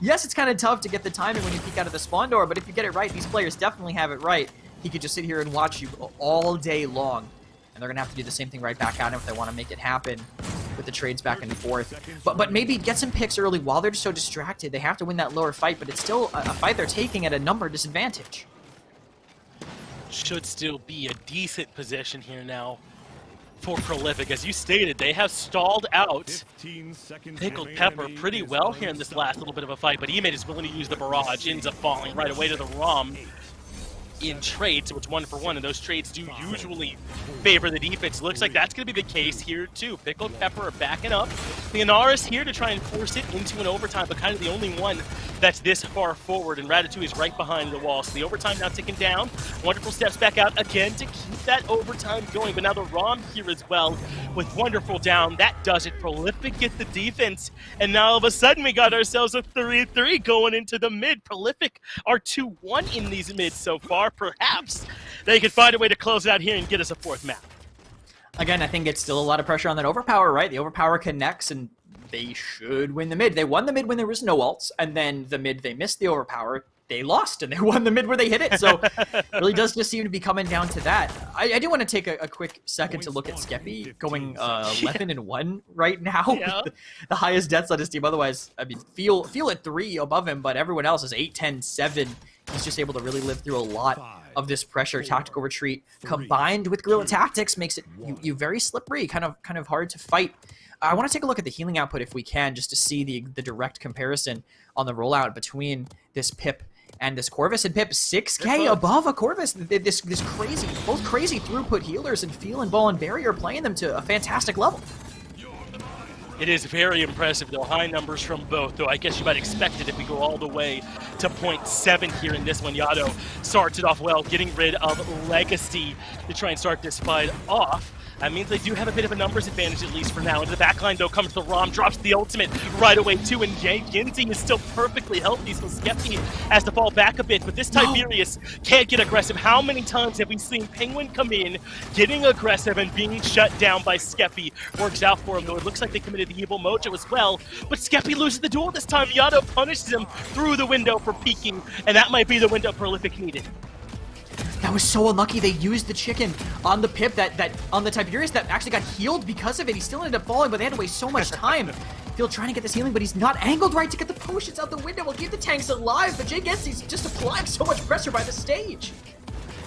Yes, it's kind of tough to get the timing when you peek out of the spawn door, but if you get it right, these players definitely have it right. He could just sit here and watch you all day long. And they're going to have to do the same thing right back at him if they want to make it happen. with the trades back and forth. But maybe get some picks early while they're so distracted. They have to win that lower fight, but it's still a fight they're taking at a number disadvantage. Should still be a decent position here now for Prolific. As you stated, they have stalled out Pickled Pepper pretty well here in this last little bit of a fight, but Emid is willing to use the barrage, ends up falling right away to the ROM in trade, so it's 1-for-1, and those trades do usually favor the defense. Looks like that's going to be the case here too. Pickled Pepper are backing up. Leonaris here to try and force it into an overtime, but kind of the only one that's this far forward, and Ratatouille is right behind the wall. So the overtime now ticking down. Wonderful steps back out again to keep that overtime going, but now the ROM here as well with Wonderful down. That does it. Prolific get the defense, and now all of a sudden we got ourselves a 3-3 going into the mid. Prolific are 2-1 in these mids so far. Perhaps they could find a way to close it out here and get us a fourth map. Again, I think it's still a lot of pressure on that overpower, right? The overpower connects, and they should win the mid. They won the mid when there was no ults, and then the mid they missed the overpower. They lost, and they won the mid where they hit it. So it really does just seem to be coming down to that. I do want to take a quick second to look at Skeppy going 11-1 right now. Yeah. The highest deaths on his team. Otherwise, I mean, feel at 3 above him, but everyone else is 8, 10, 7. He's just able to really live through a lot of this pressure. Tactical retreat combined with guerrilla tactics makes it you very slippery, kind of hard to fight. I want to take a look at the healing output if we can, just to see the direct comparison on the rollout between this Pip and this Corvus. And Pip 6k above a Corvus. This crazy, both crazy throughput healers, and Feel and Ball and Barrier playing them to a fantastic level. It is very impressive, though. High numbers from both, though I guess you might expect it if we go all the way to 0.7 here in this one. Yado starts it off well, getting rid of Legacy to try and start this fight off. That means they do have a bit of a numbers advantage, at least for now. Into the backline, though, comes the ROM, drops the ultimate right away, too, and Ginzy is still perfectly healthy, so Skeppy has to fall back a bit, but this Tiberius can't get aggressive. How many times have we seen Penguin come in, getting aggressive, and being shut down by Skeppy? Works out for him, though. It looks like they committed the evil mojo as well, but Skeppy loses the duel this time. Yado punishes him through the window for peeking, and that might be the window Prolific needed. That was so unlucky. They used the chicken on the Pip that on the Tiberius that actually got healed because of it. He still ended up falling, but they had to waste so much time. Phil trying to get this healing, but he's not angled right to get the potions out the window. We'll keep the tanks alive, but Jay Gensy's just applying so much pressure by the stage.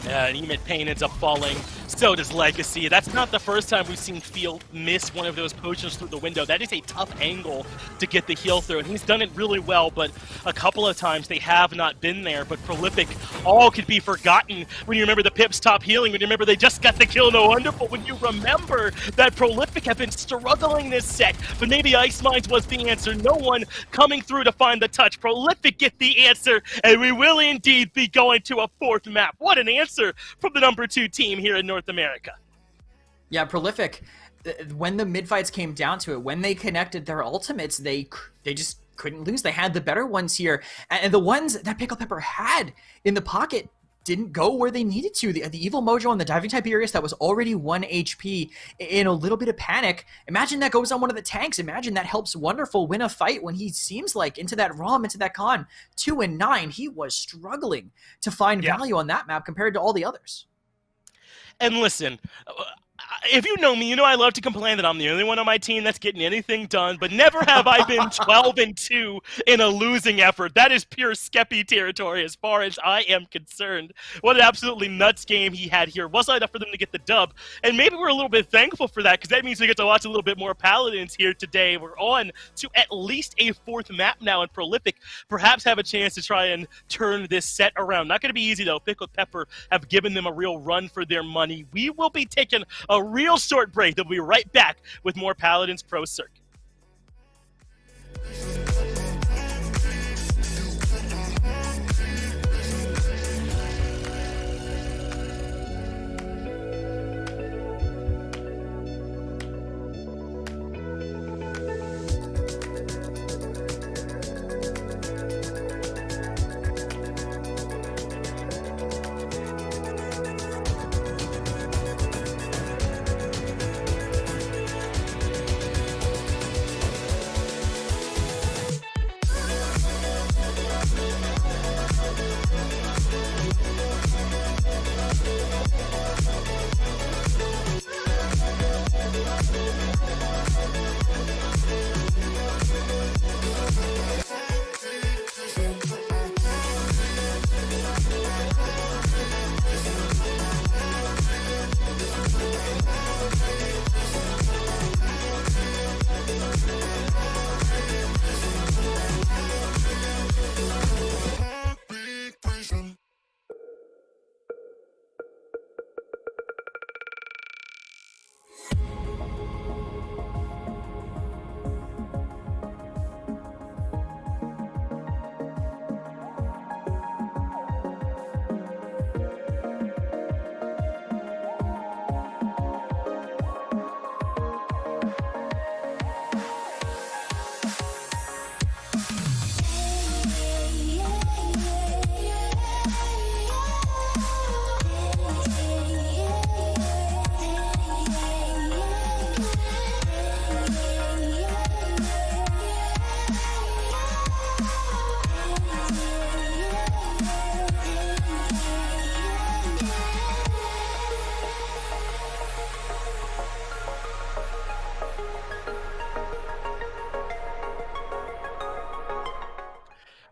And Emid Payne ends up falling. So does Legacy. That's not the first time we've seen Field miss one of those potions through the window. That is a tough angle to get the heal through, and he's done it really well, but a couple of times they have not been there. But Prolific, all could be forgotten when you remember the Pips stop healing, when you remember they just got the kill. No wonderful when you remember that Prolific have been struggling this set, but maybe Ice Mines was the answer. No one coming through to find the touch. Prolific get the answer, and we will indeed be going to a fourth map. What an answer from the number 2 team here in North America. Yeah, Prolific, when the mid-fights came down to it, when they connected their ultimates, they just couldn't lose. They had the better ones here, and the ones that Pickled Pepper had in the pocket didn't go where they needed to. The Evil Mojo on the Diving Tiberius that was already 1 HP in a little bit of panic. Imagine that goes on one of the tanks. Imagine that helps Wonderful win a fight when he seems like into that ROM, into that con. 2 and 9, he was struggling to find value on that map compared to all the others. And listen, if you know me, you know I love to complain that I'm the only one on my team that's getting anything done, but never have I been 12-2 in a losing effort. That is pure Skeppy territory as far as I am concerned. What an absolutely nuts game he had here. Wasn't enough for them to get the dub, and maybe we're a little bit thankful for that, because that means we get to watch a little bit more Paladins here today. We're on to at least a 4th map now, and Prolific perhaps have a chance to try and turn this set around. Not going to be easy, though. Pickled Pepper have given them a real run for their money. We will be taking a real short break. They'll be right back with more Paladins Pro Circuit.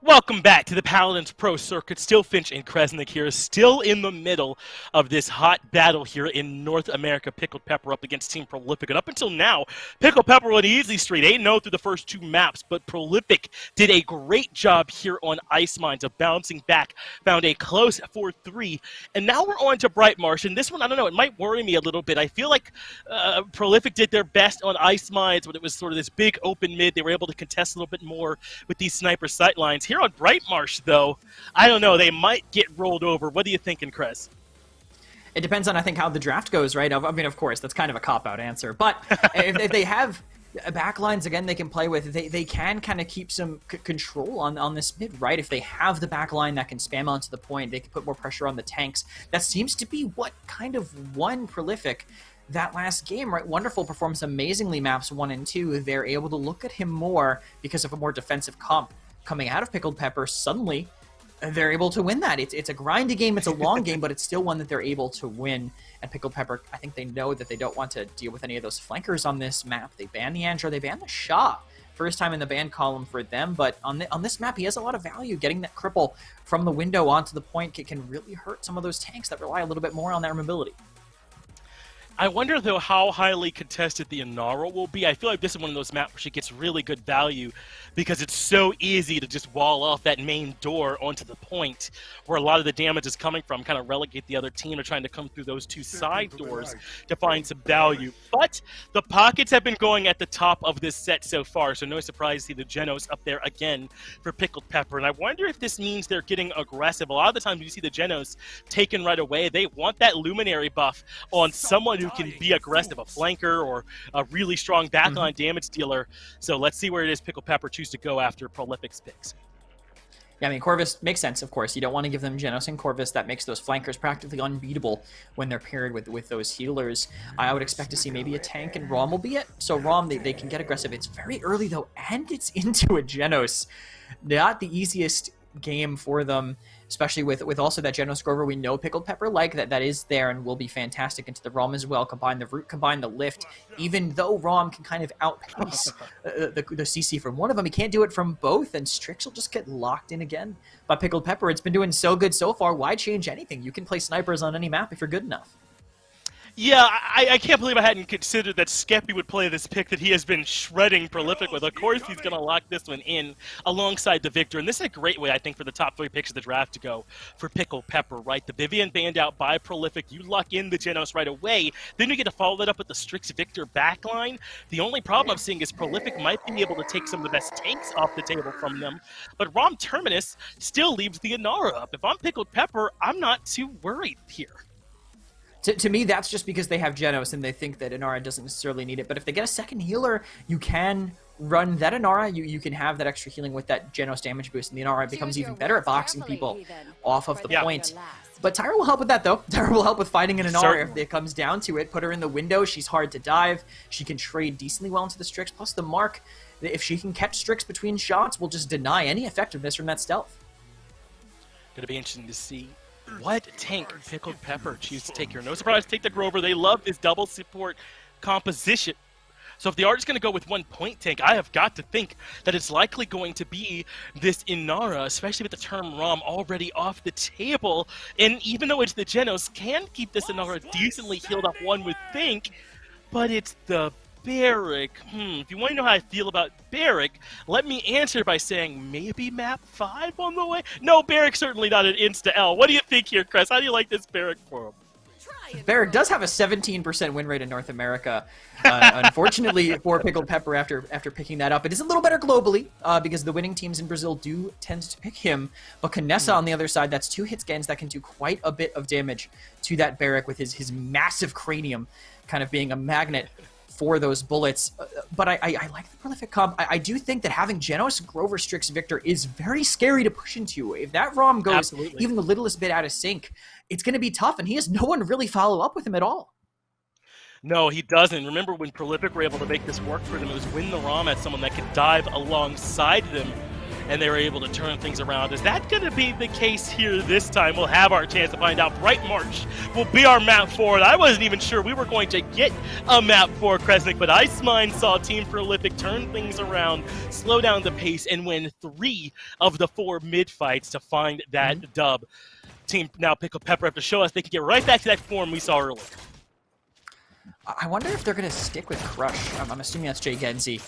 Welcome back to the Paladins Pro Circuit. Still Finch and Kresnik here, still in the middle of this hot battle here in North America. Pickled Pepper up against Team Prolific. And up until now, Pickled Pepper went easy street, 8-0 through the first 2 maps. But Prolific did a great job here on Ice Mines of bouncing back, found a close 4-3. And now we're on to Bright Marsh. And this one, I don't know, it might worry me a little bit. I feel like Prolific did their best on Ice Mines, but it was sort of this big open mid. They were able to contest a little bit more with these sniper sight lines. Here on Bright Marsh, though, I don't know. They might get rolled over. What are you thinking, Chris? It depends on, I think, how the draft goes, right? I mean, of course, that's kind of a cop-out answer. But if they have backlines, again, they can play with, they can kind of keep some control on this mid, right? If they have the backline that can spam onto the point, they can put more pressure on the tanks. That seems to be what kind of won Prolific that last game, right? Wonderful performs amazingly maps 1 and 2. They're able to look at him more because of a more defensive comp coming out of Pickled Pepper. Suddenly they're able to win that. It's a grindy game, it's a long game, but it's still one that they're able to win. And Pickled Pepper, I think they know that they don't want to deal with any of those flankers on this map. They ban the Andro, they ban the Shaw. First time in the ban column for them, but on this map, he has a lot of value. Getting that cripple from the window onto the point can really hurt some of those tanks that rely a little bit more on their mobility. I wonder, though, how highly contested the Inara will be. I feel like this is one of those maps where she gets really good value because it's so easy to just wall off that main door onto the point where a lot of the damage is coming from, kind of relegate the other team to trying to come through those 2 side doors to find some value. But the pockets have been going at the top of this set so far, so no surprise to see the Genos up there again for Pickled Pepper. And I wonder if this means they're getting aggressive. A lot of the times you see the Genos taken right away. They want that Luminary buff on someone who can be aggressive, a flanker or a really strong backline damage dealer. So let's see where it is Pickled Pepper choose to go after Prolific's picks. Yeah, I mean, Corvus makes sense, of course. You don't want to give them Genos and Corvus. That makes those flankers practically unbeatable when they're paired with those healers. I would expect to see maybe a tank, and Rom will be it. So Rom, they can get aggressive. It's very early, though, and it's into a Genos. Not the easiest game for them, especially with also that Genos Grover we know Pickled Pepper like, that is there and will be fantastic into the Rom as well. Combine the root, combine the lift. Even though Rom can kind of outpace the CC from one of them, he can't do it from both, and Strix will just get locked in again by Pickled Pepper. It's been doing so good so far. Why change anything? You can play snipers on any map if you're good enough. Yeah, I can't believe I hadn't considered that Skeppy would play this pick that he has been shredding Prolific with. Of course, he's going to lock this one in alongside the Victor. And this is a great way, I think, for the top 3 picks of the draft to go for Pickled Pepper, right? The Vivian banned out by Prolific. You lock in the Genos right away. Then you get to follow that up with the Strix Victor backline. The only problem I'm seeing is Prolific might be able to take some of the best tanks off the table from them. But Rom Terminus still leaves the Inara up. If I'm Pickled Pepper, I'm not too worried here. To me, that's just because they have Genos and they think that Inara doesn't necessarily need it. But if they get a second healer, you can run that Inara. You can have that extra healing with that Genos damage boost, and the Inara becomes even better at boxing people off of the point. But Tyra will help with that, though. Tyra will help with fighting an Inara if it comes down to it. Put her in the window. She's hard to dive. She can trade decently well into the Strix. Plus the Mark, if she can catch Strix between shots, will just deny any effectiveness from that stealth. Going to be interesting to see what tank Pickled Pepper choose to take here. No surprise, take the Grover. They love this double support composition. So if they are just going to go with 1 point tank, I have got to think that it's likely going to be this Inara, especially with the term Rom already off the table. And even though it's the Genos, can keep this Inara decently healed up, one would think, but it's the Barrack. If you want to know how I feel about Barrack, let me answer by saying maybe map 5 on the way? No, Barrack's certainly not an insta-L. What do you think here, Chris? How do you like this Barrack for him? Barrack does have a 17% win rate in North America. Unfortunately for Pickled Pepper, after picking that up, it is a little better globally because the winning teams in Brazil do tend to pick him. But Canessa on the other side, that's 2 hit scans that can do quite a bit of damage to that Barrack with his massive cranium kind of being a magnet for those bullets. But I like the Prolific comp. I do think that having Genos, Grover, Strix, Victor is very scary to push into. If that ROM goes even the littlest bit out of sync, it's going to be tough, and he has no one to really follow up with him at all. No, he doesn't. Remember when Prolific were able to make this work for them, it was when the ROM had someone that could dive alongside them and they were able to turn things around. Is that going to be the case here this time? We'll have our chance to find out. Bright Marsh will be our map forward. I wasn't even sure we were going to get a map for Kresnik, but Ice Mine saw Team Prolific turn things around, slow down the pace, and win 3 of the 4 mid fights to find that dub. Team now Pickled Pepper have to show us they can get right back to that form we saw earlier. I wonder if they're going to stick with Crush. I'm assuming that's Jay Genzi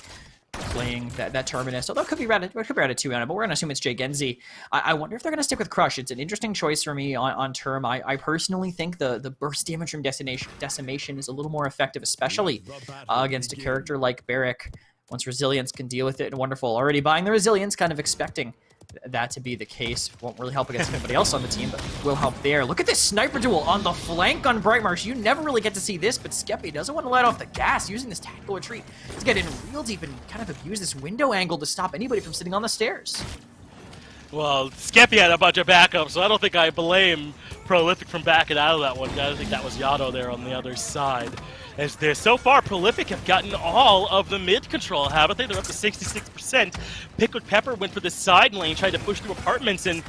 playing that Terminus. Although it could be Ratatouille on it, but we're going to assume it's Jay Genzi. I wonder if they're going to stick with Crush. It's an interesting choice for me on Term. I personally think the burst damage from Decimation is a little more effective, especially against a character like Barrick. Once Resilience can deal with it, wonderful. Already buying the Resilience, kind of expecting that to be the case. Won't really help against anybody else on the team, but will help there. Look at this sniper duel on the flank on Bright Marsh. You never really get to see this, but Skeppy doesn't want to let off the gas, using this tactical retreat to get in real deep and kind of abuse this window angle to stop anybody from sitting on the stairs. Well, Skeppy had a bunch of backup, so I don't think I blame Prolific from backing out of that one. I think that was Yato there on the other side. As they're so far, Prolific have gotten all of the mid control, haven't they? They're up to 66%. Pickled Pepper went for the side lane, tried to push through apartments, and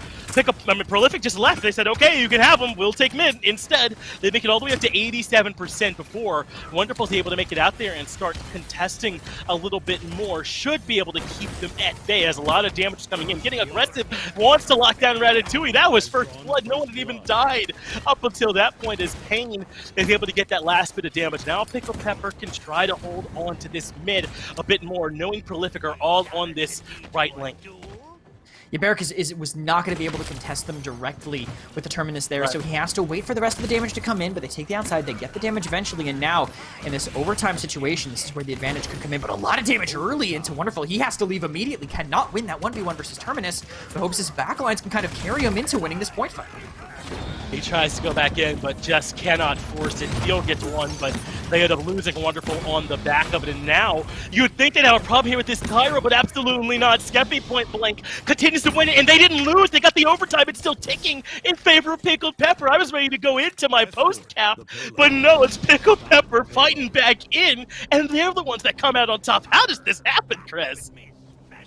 Prolific just left. They said, okay, you can have them, we'll take mid. Instead, they make it all the way up to 87% before Wonderful's able to make it out there and start contesting a little bit more. Should be able to keep them at bay as a lot of damage is coming in. Getting aggressive, wants to lock down Ratatouille. That was first blood. No one had even died up until that point as Pain is able to get that last bit of damage. Now Pickled Pepper can try to hold on to this mid a bit more, knowing Prolific are all on this right lane. Yeah, Barrick was not going to be able to contest them directly with the Terminus there, so he has to wait for the rest of the damage to come in, but they take the outside, they get the damage eventually, and now, in this overtime situation, this is where the advantage could come in, but a lot of damage early into Wonderful. He has to leave immediately, cannot win that 1v1 versus Terminus, but hopes his backlines can kind of carry him into winning this point fight. He tries to go back in, but just cannot force it. Field gets one, but they end up losing Wonderful on the back of it. And now, you'd think they'd have a problem here with this Tyro, but absolutely not. Skeppy point blank continues to win it, and they didn't lose. They got the overtime. It's still ticking in favor of Pickled Pepper. I was ready to go into my post cap, but no, it's Pickled Pepper fighting back in, and they're the ones that come out on top. How does this happen, Chris?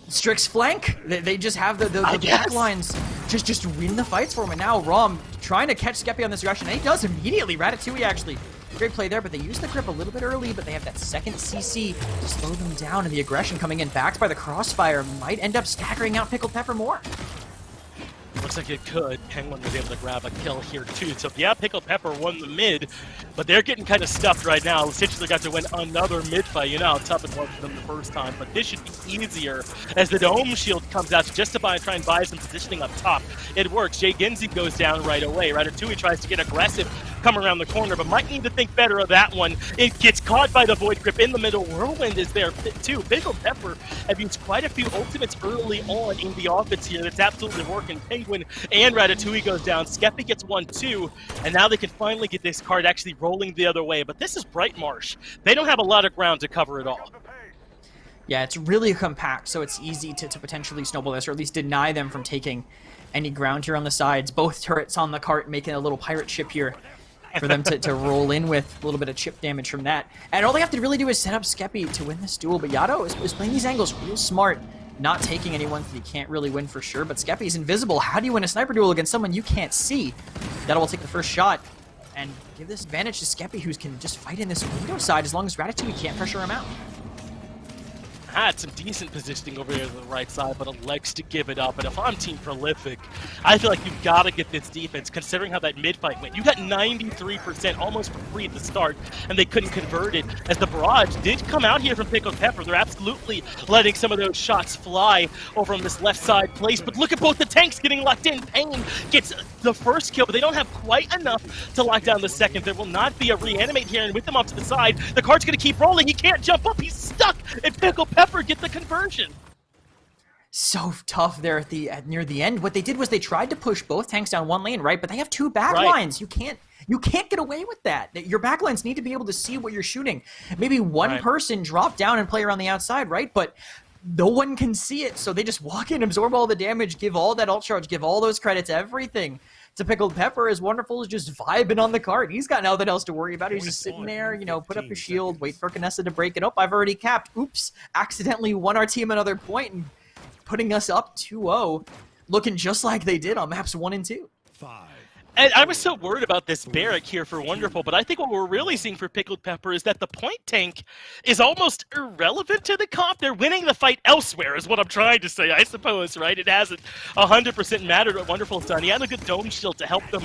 Strix flank. They just have the back lines just win the fights for him. And now Rom trying to catch Skeppy on this aggression. And he does immediately. Ratatouille actually. Great play there, but they use the grip a little bit early, but they have that second CC to slow them down. And the aggression coming in backed by the crossfire might end up staggering out Pickled Pepper more. Looks like it could. Penguin was able to grab a kill here too. So yeah, Pickled Pepper won the mid, but they're getting kind of stuffed right now. Essentially got to win another mid fight. You know how tough it was for them the first time, but this should be easier as the Dome Shield comes out just to try and buy some positioning up top. It works. Jay Genzi goes down right away. Ratatouille tries to get aggressive, come around the corner, but might need to think better of that one. It gets caught by the Void Grip in the middle. Whirlwind is there too. Pickled Pepper have used quite a few ultimates early on in the offense here. That's absolutely working. Penguin and Ratatouille goes down. Skeppy gets 1-2, and now they can finally get this card actually rolling the other way. But this is Bright Marsh. They don't have a lot of ground to cover it all. Yeah, it's really compact, so it's easy to potentially snowball this, or at least deny them from taking any ground here on the sides. Both turrets on the cart making a little pirate ship here for them to roll in with a little bit of chip damage from that. And all they have to really do is set up Skeppy to win this duel. But Yato is playing these angles real smart, not taking anyone that you can't really win for sure. But Skeppy's invisible. How do you win a sniper duel against someone you can't see? That will take the first shot and give this advantage to Skeppy, who can just fight in this window side as long as Ratatouille can't pressure him out. Had some decent positioning over there to the right side, but elects to give it up. And if I'm Team Prolific, I feel like you've got to get this defense, considering how that mid-fight went. You got 93% almost for free at the start, and they couldn't convert it. As the barrage did come out here from Pickled Pepper, they're absolutely letting some of those shots fly over on this left side place. But look at both the tanks getting locked in. Pain gets the first kill, but they don't have quite enough to lock down the second. There will not be a reanimate here, and with them off to the side, the card's going to keep rolling. He can't jump up. He's stuck. And Pickled Pepper get the conversion. So tough there at near the end. What they did was they tried to push both tanks down one lane, right? But they have two back lines. You can't get away with that. Your backlines need to be able to see what you're shooting. Maybe one person drop down and play around the outside, right? But no one can see it, so they just walk in, absorb all the damage, give all that ult charge, give all those credits, everything to Pickled Pepper. As Wonderful is just vibing on the cart. He's got nothing else to worry about. He's just sitting there, you know, put up his shield, wait for Kinessa to break it up. I've already capped. Oops, accidentally won our team another point, and putting us up 2-0, looking just like they did on maps 1 and 2. And I was so worried about this barrack here for Wonderful, but I think what we're really seeing for Pickled Pepper is that the point tank is almost irrelevant to the comp. They're winning the fight elsewhere is what I'm trying to say, I suppose, right? It hasn't 100% mattered what Wonderful's done. He had a good dome shield to help them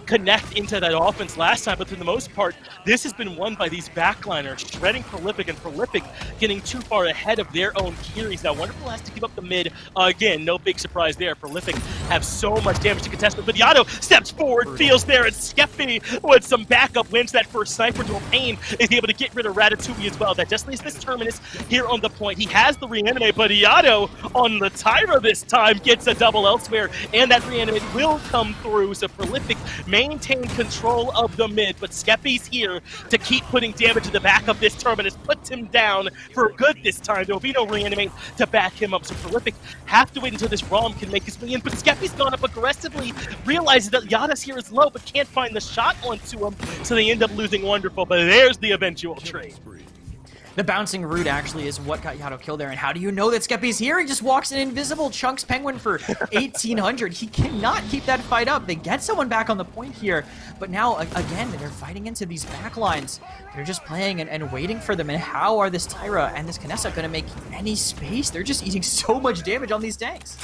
connect into that offense last time, but for the most part, this has been won by these backliners, shredding Prolific, and Prolific getting too far ahead of their own carries. Now, Wonderful has to give up the mid again. No big surprise there. Prolific have so much damage to contest, but Yato steps forward, feels there, and Skeppy with some backup wins that first sniper duel. Pain is able to get rid of Ratatouille as well. That just leaves this Terminus here on the point. He has the reanimate, but Yato on the Tyra this time gets a double elsewhere, and that reanimate will come through, so Prolific maintain control of the mid, but Skeppy's here to keep putting damage to the back of this Terminus, puts him down for good this time. There'll be no reanimate to back him up, so Prolific have to wait until this ROM can make his way in, but Skeppy's gone up aggressively, realizes that Yada's here is low, but can't find the shot onto him, so they end up losing Wonderful, but there's the eventual trade. The bouncing root actually is what got Yato killed there, and how do you know that Skeppy's here? He just walks in invisible, chunks Penguin for 1800. He cannot keep that fight up. They get someone back on the point here, but now, again, they're fighting into these back lines. They're just playing and waiting for them, and how are this Tyra and this Kinessa going to make any space? They're just eating so much damage on these tanks.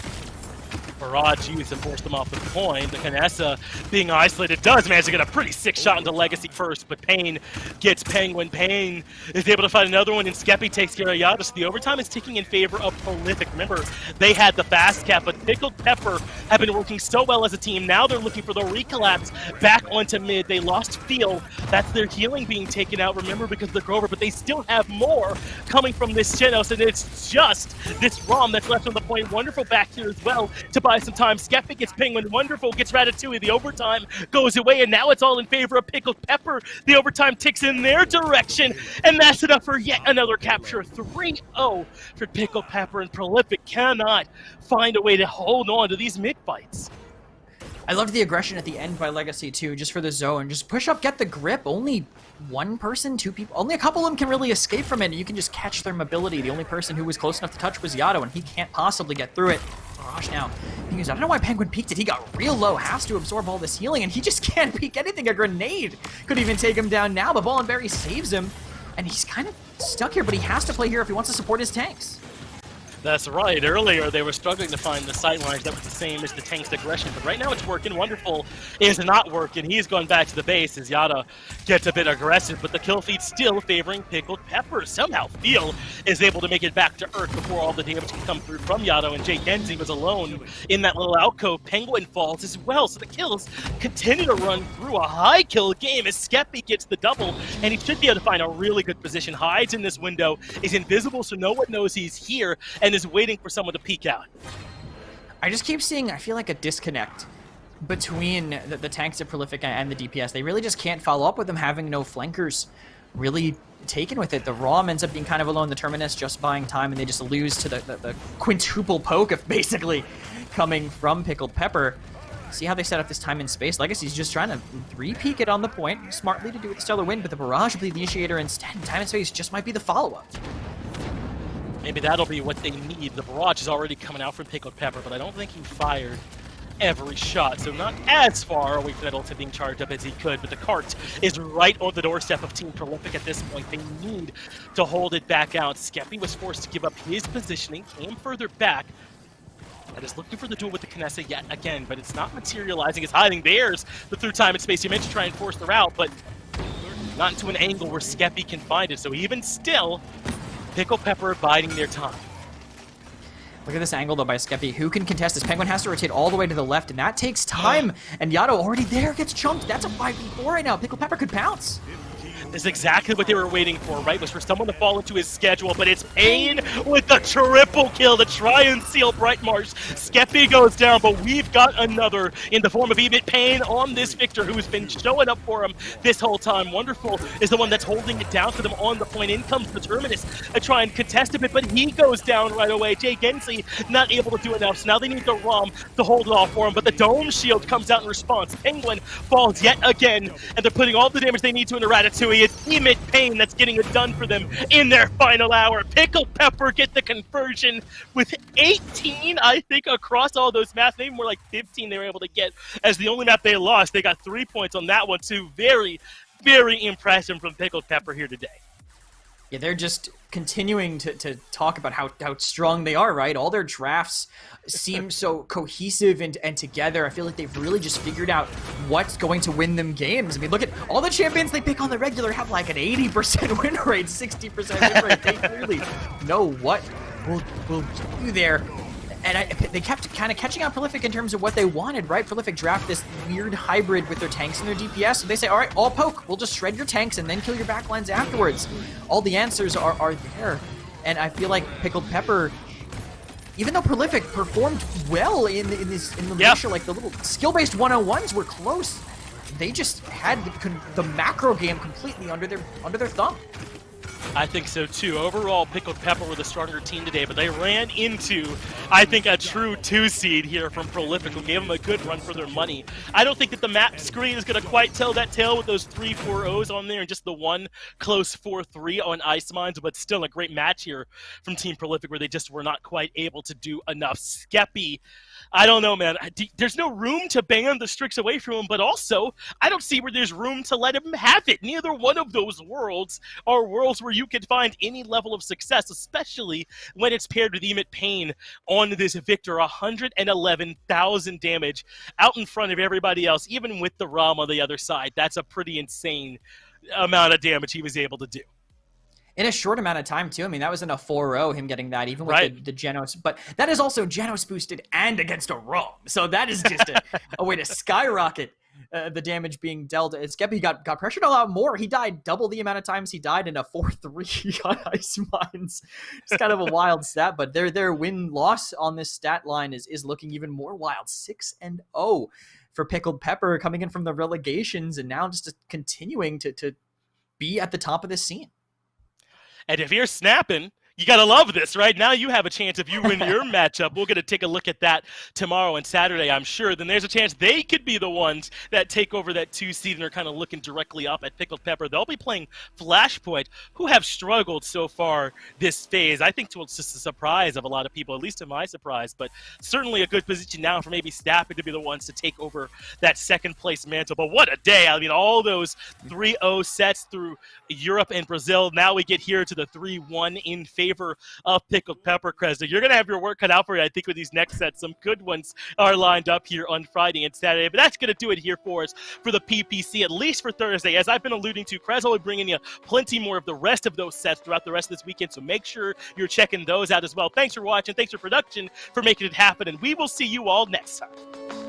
Barrage used to force them off the point. The Kinessa, being isolated, does manage to get a pretty sick shot into Legacy first, but Pain gets Penguin. Pain is able to find another one, and Skeppy takes care of Yada, so the overtime is ticking in favor of Prolific. Remember, they had the fast cap, but Pickled Pepper have been working so well as a team. Now they're looking for the recollapse back onto mid. They lost Feel. That's their healing being taken out, remember, because of the Grover, but they still have more coming from this Genos, and it's just this ROM that's left on the point. Wonderful back here as well to buy some time. Skeppy gets Penguin, Wonderful gets Ratatouille. The overtime goes away, and now it's all in favor of Pickled Pepper. The overtime ticks in their direction, and that's enough for yet another capture. 3-0 for Pickled Pepper, and Prolific cannot find a way to hold on to these mid fights. I loved the aggression at the end by Legacy too, just for the zone. Just push up, get the grip. Only one person, two people, only a couple of them can really escape from it. You can just catch their mobility. The only person who was close enough to touch was Yato, and he can't possibly get through it. Marsh now, I don't know why Penguin peeked it. He got real low, has to absorb all this healing, and he just can't peek anything. A grenade could even take him down now, but Ball and Berry saves him, and he's kind of stuck here, but he has to play here if he wants to support his tanks. That's right. Earlier, they were struggling to find the sight lines that was the same as the tank's aggression, but right now it's working. Wonderful is not working. He's going back to the base as Yada gets a bit aggressive, but the kill feed still favoring Pickled Pepper. Somehow, Feel is able to make it back to Earth before all the damage can come through from Yada, and Jay Genzi was alone in that little alcove. Penguin falls as well, so the kills continue to run through. A high kill game as Skeppy gets the double, and he should be able to find a really good position. Hides in this window, is invisible, so no one knows he's here, and is waiting for someone to peek out. I just keep seeing, I feel like, a disconnect between the tanks of Prolific and the DPS. They really just can't follow up with them having no flankers really taken with it. The ROM ends up being kind of alone, the Terminus just buying time, and they just lose to the quintuple poke of basically coming from Pickled Pepper. See how they set up this time and space. Legacy's just trying to three-peek it on the point, smartly to do with the Stellar Wind, but the Barrage will be the initiator instead. Time and space just might be the follow-up. Maybe that'll be what they need. The barrage is already coming out from Pickled Pepper, but I don't think he fired every shot, so not as far away from that ultimate being charged up as he could, but the cart is right on the doorstep of Team Prolific at this point. They need to hold it back out. Skeppy was forced to give up his positioning, came further back, and is looking for the duel with the Kinessa yet again, but it's not materializing. It's hiding. There's the through time and space. You meant to try and force the route, but not into an angle where Skeppy can find it, so even still, Pickled Pepper biding their time. Look at this angle, though, by Skeppy. Who can contest this? Penguin has to rotate all the way to the left, and that takes time. And Yato already there gets chunked. That's a 5v4 right now. Pickled Pepper could pounce. This is exactly what they were waiting for, right? Was for someone to fall into his schedule, but it's Pain with the triple kill to try and seal Bright Marsh. Skeppy goes down, but we've got another in the form of Evit Pain on this Victor, who's been showing up for him this whole time. Wonderful is the one that's holding it down for them on the point. In comes the Terminus to try and contest a bit, but he goes down right away. Jay Genzi not able to do enough, so now they need the ROM to hold it off for him, but the Dome Shield comes out in response. Penguin falls yet again, and they're putting all the damage they need to into Ratatouille. victory. It's Emit Payne that's getting it done for them in their final hour. Pickled Pepper get the conversion with 18, I think, across all those maps. Maybe more like 15 they were able to get. As the only map they lost, they got 3 points on that one too. Very, very impressive from Pickled Pepper here today. Yeah, they're just continuing to talk about how strong they are, right? All their drafts seem so cohesive and together. I feel like they've really just figured out what's going to win them games. I mean, look at all the champions they pick on the regular have like an 80% win rate, 60% win rate. They clearly know what will get you there. And they kept kind of catching out Prolific in terms of what they wanted, right? Prolific draft this weird hybrid with their tanks and their DPS. So they say, all right, all poke. We'll just shred your tanks and then kill your backlines afterwards. All the answers are there. And I feel like Pickled Pepper, even though Prolific performed well in the militia, like the little skill-based 101s were close, they just had the macro game completely under their thumb. I think so too. Overall, Pickled Pepper were the stronger team today, but they ran into, I think, a true 2-seed here from Prolific, who gave them a good run for their money. I don't think that the map screen is going to quite tell that tale with those 3-4-0s on there and just the one close 4-3 on Ice Mines, but still a great match here from Team Prolific where they just were not quite able to do enough. Skeppy, I don't know, man. There's no room to ban the Strix away from him, but also, I don't see where there's room to let him have it. Neither one of those worlds are worlds where you can find any level of success, especially when it's paired with Emit Payne on this Victor. 111,000 damage out in front of everybody else, even with the ROM on the other side. That's a pretty insane amount of damage he was able to do. In a short amount of time, too. I mean, that was in a 4-0, him getting that, even with the Genos. But that is also Genos boosted and against a ROM. So that is just a way to skyrocket the damage being dealt. Skeppy got pressured a lot more. He died double the amount of times he died in a 4-3 on Ice Mines. It's kind of a wild stat, but their win-loss on this stat line is looking even more wild. 6-0 for Pickled Pepper, coming in from the relegations and now just continuing to be at the top of this scene. And if you're snapping, you got to love this, right? Now you have a chance if you win your matchup. We're going to take a look at that tomorrow and Saturday, I'm sure. Then there's a chance they could be the ones that take over that 2-seed and are kind of looking directly up at Pickled Pepper. They'll be playing Flashpoint, who have struggled so far this phase. I think it's just a surprise of a lot of people, at least to my surprise, but certainly a good position now for maybe Staffing to be the ones to take over that second-place mantle. But what a day. I mean, all those 3-0 sets through Europe and Brazil. Now we get here to the 3-1 in favor of Pickled Pepper. Kresda, you're going to have your work cut out for you, I think, with these next sets. Some good ones are lined up here on Friday and Saturday, but that's going to do it here for us for the PPC, at least for Thursday. As I've been alluding to, Kresda will be bringing you plenty more of the rest of those sets throughout the rest of this weekend, so make sure you're checking those out as well. Thanks for watching. Thanks for production for making it happen, and we will see you all next time.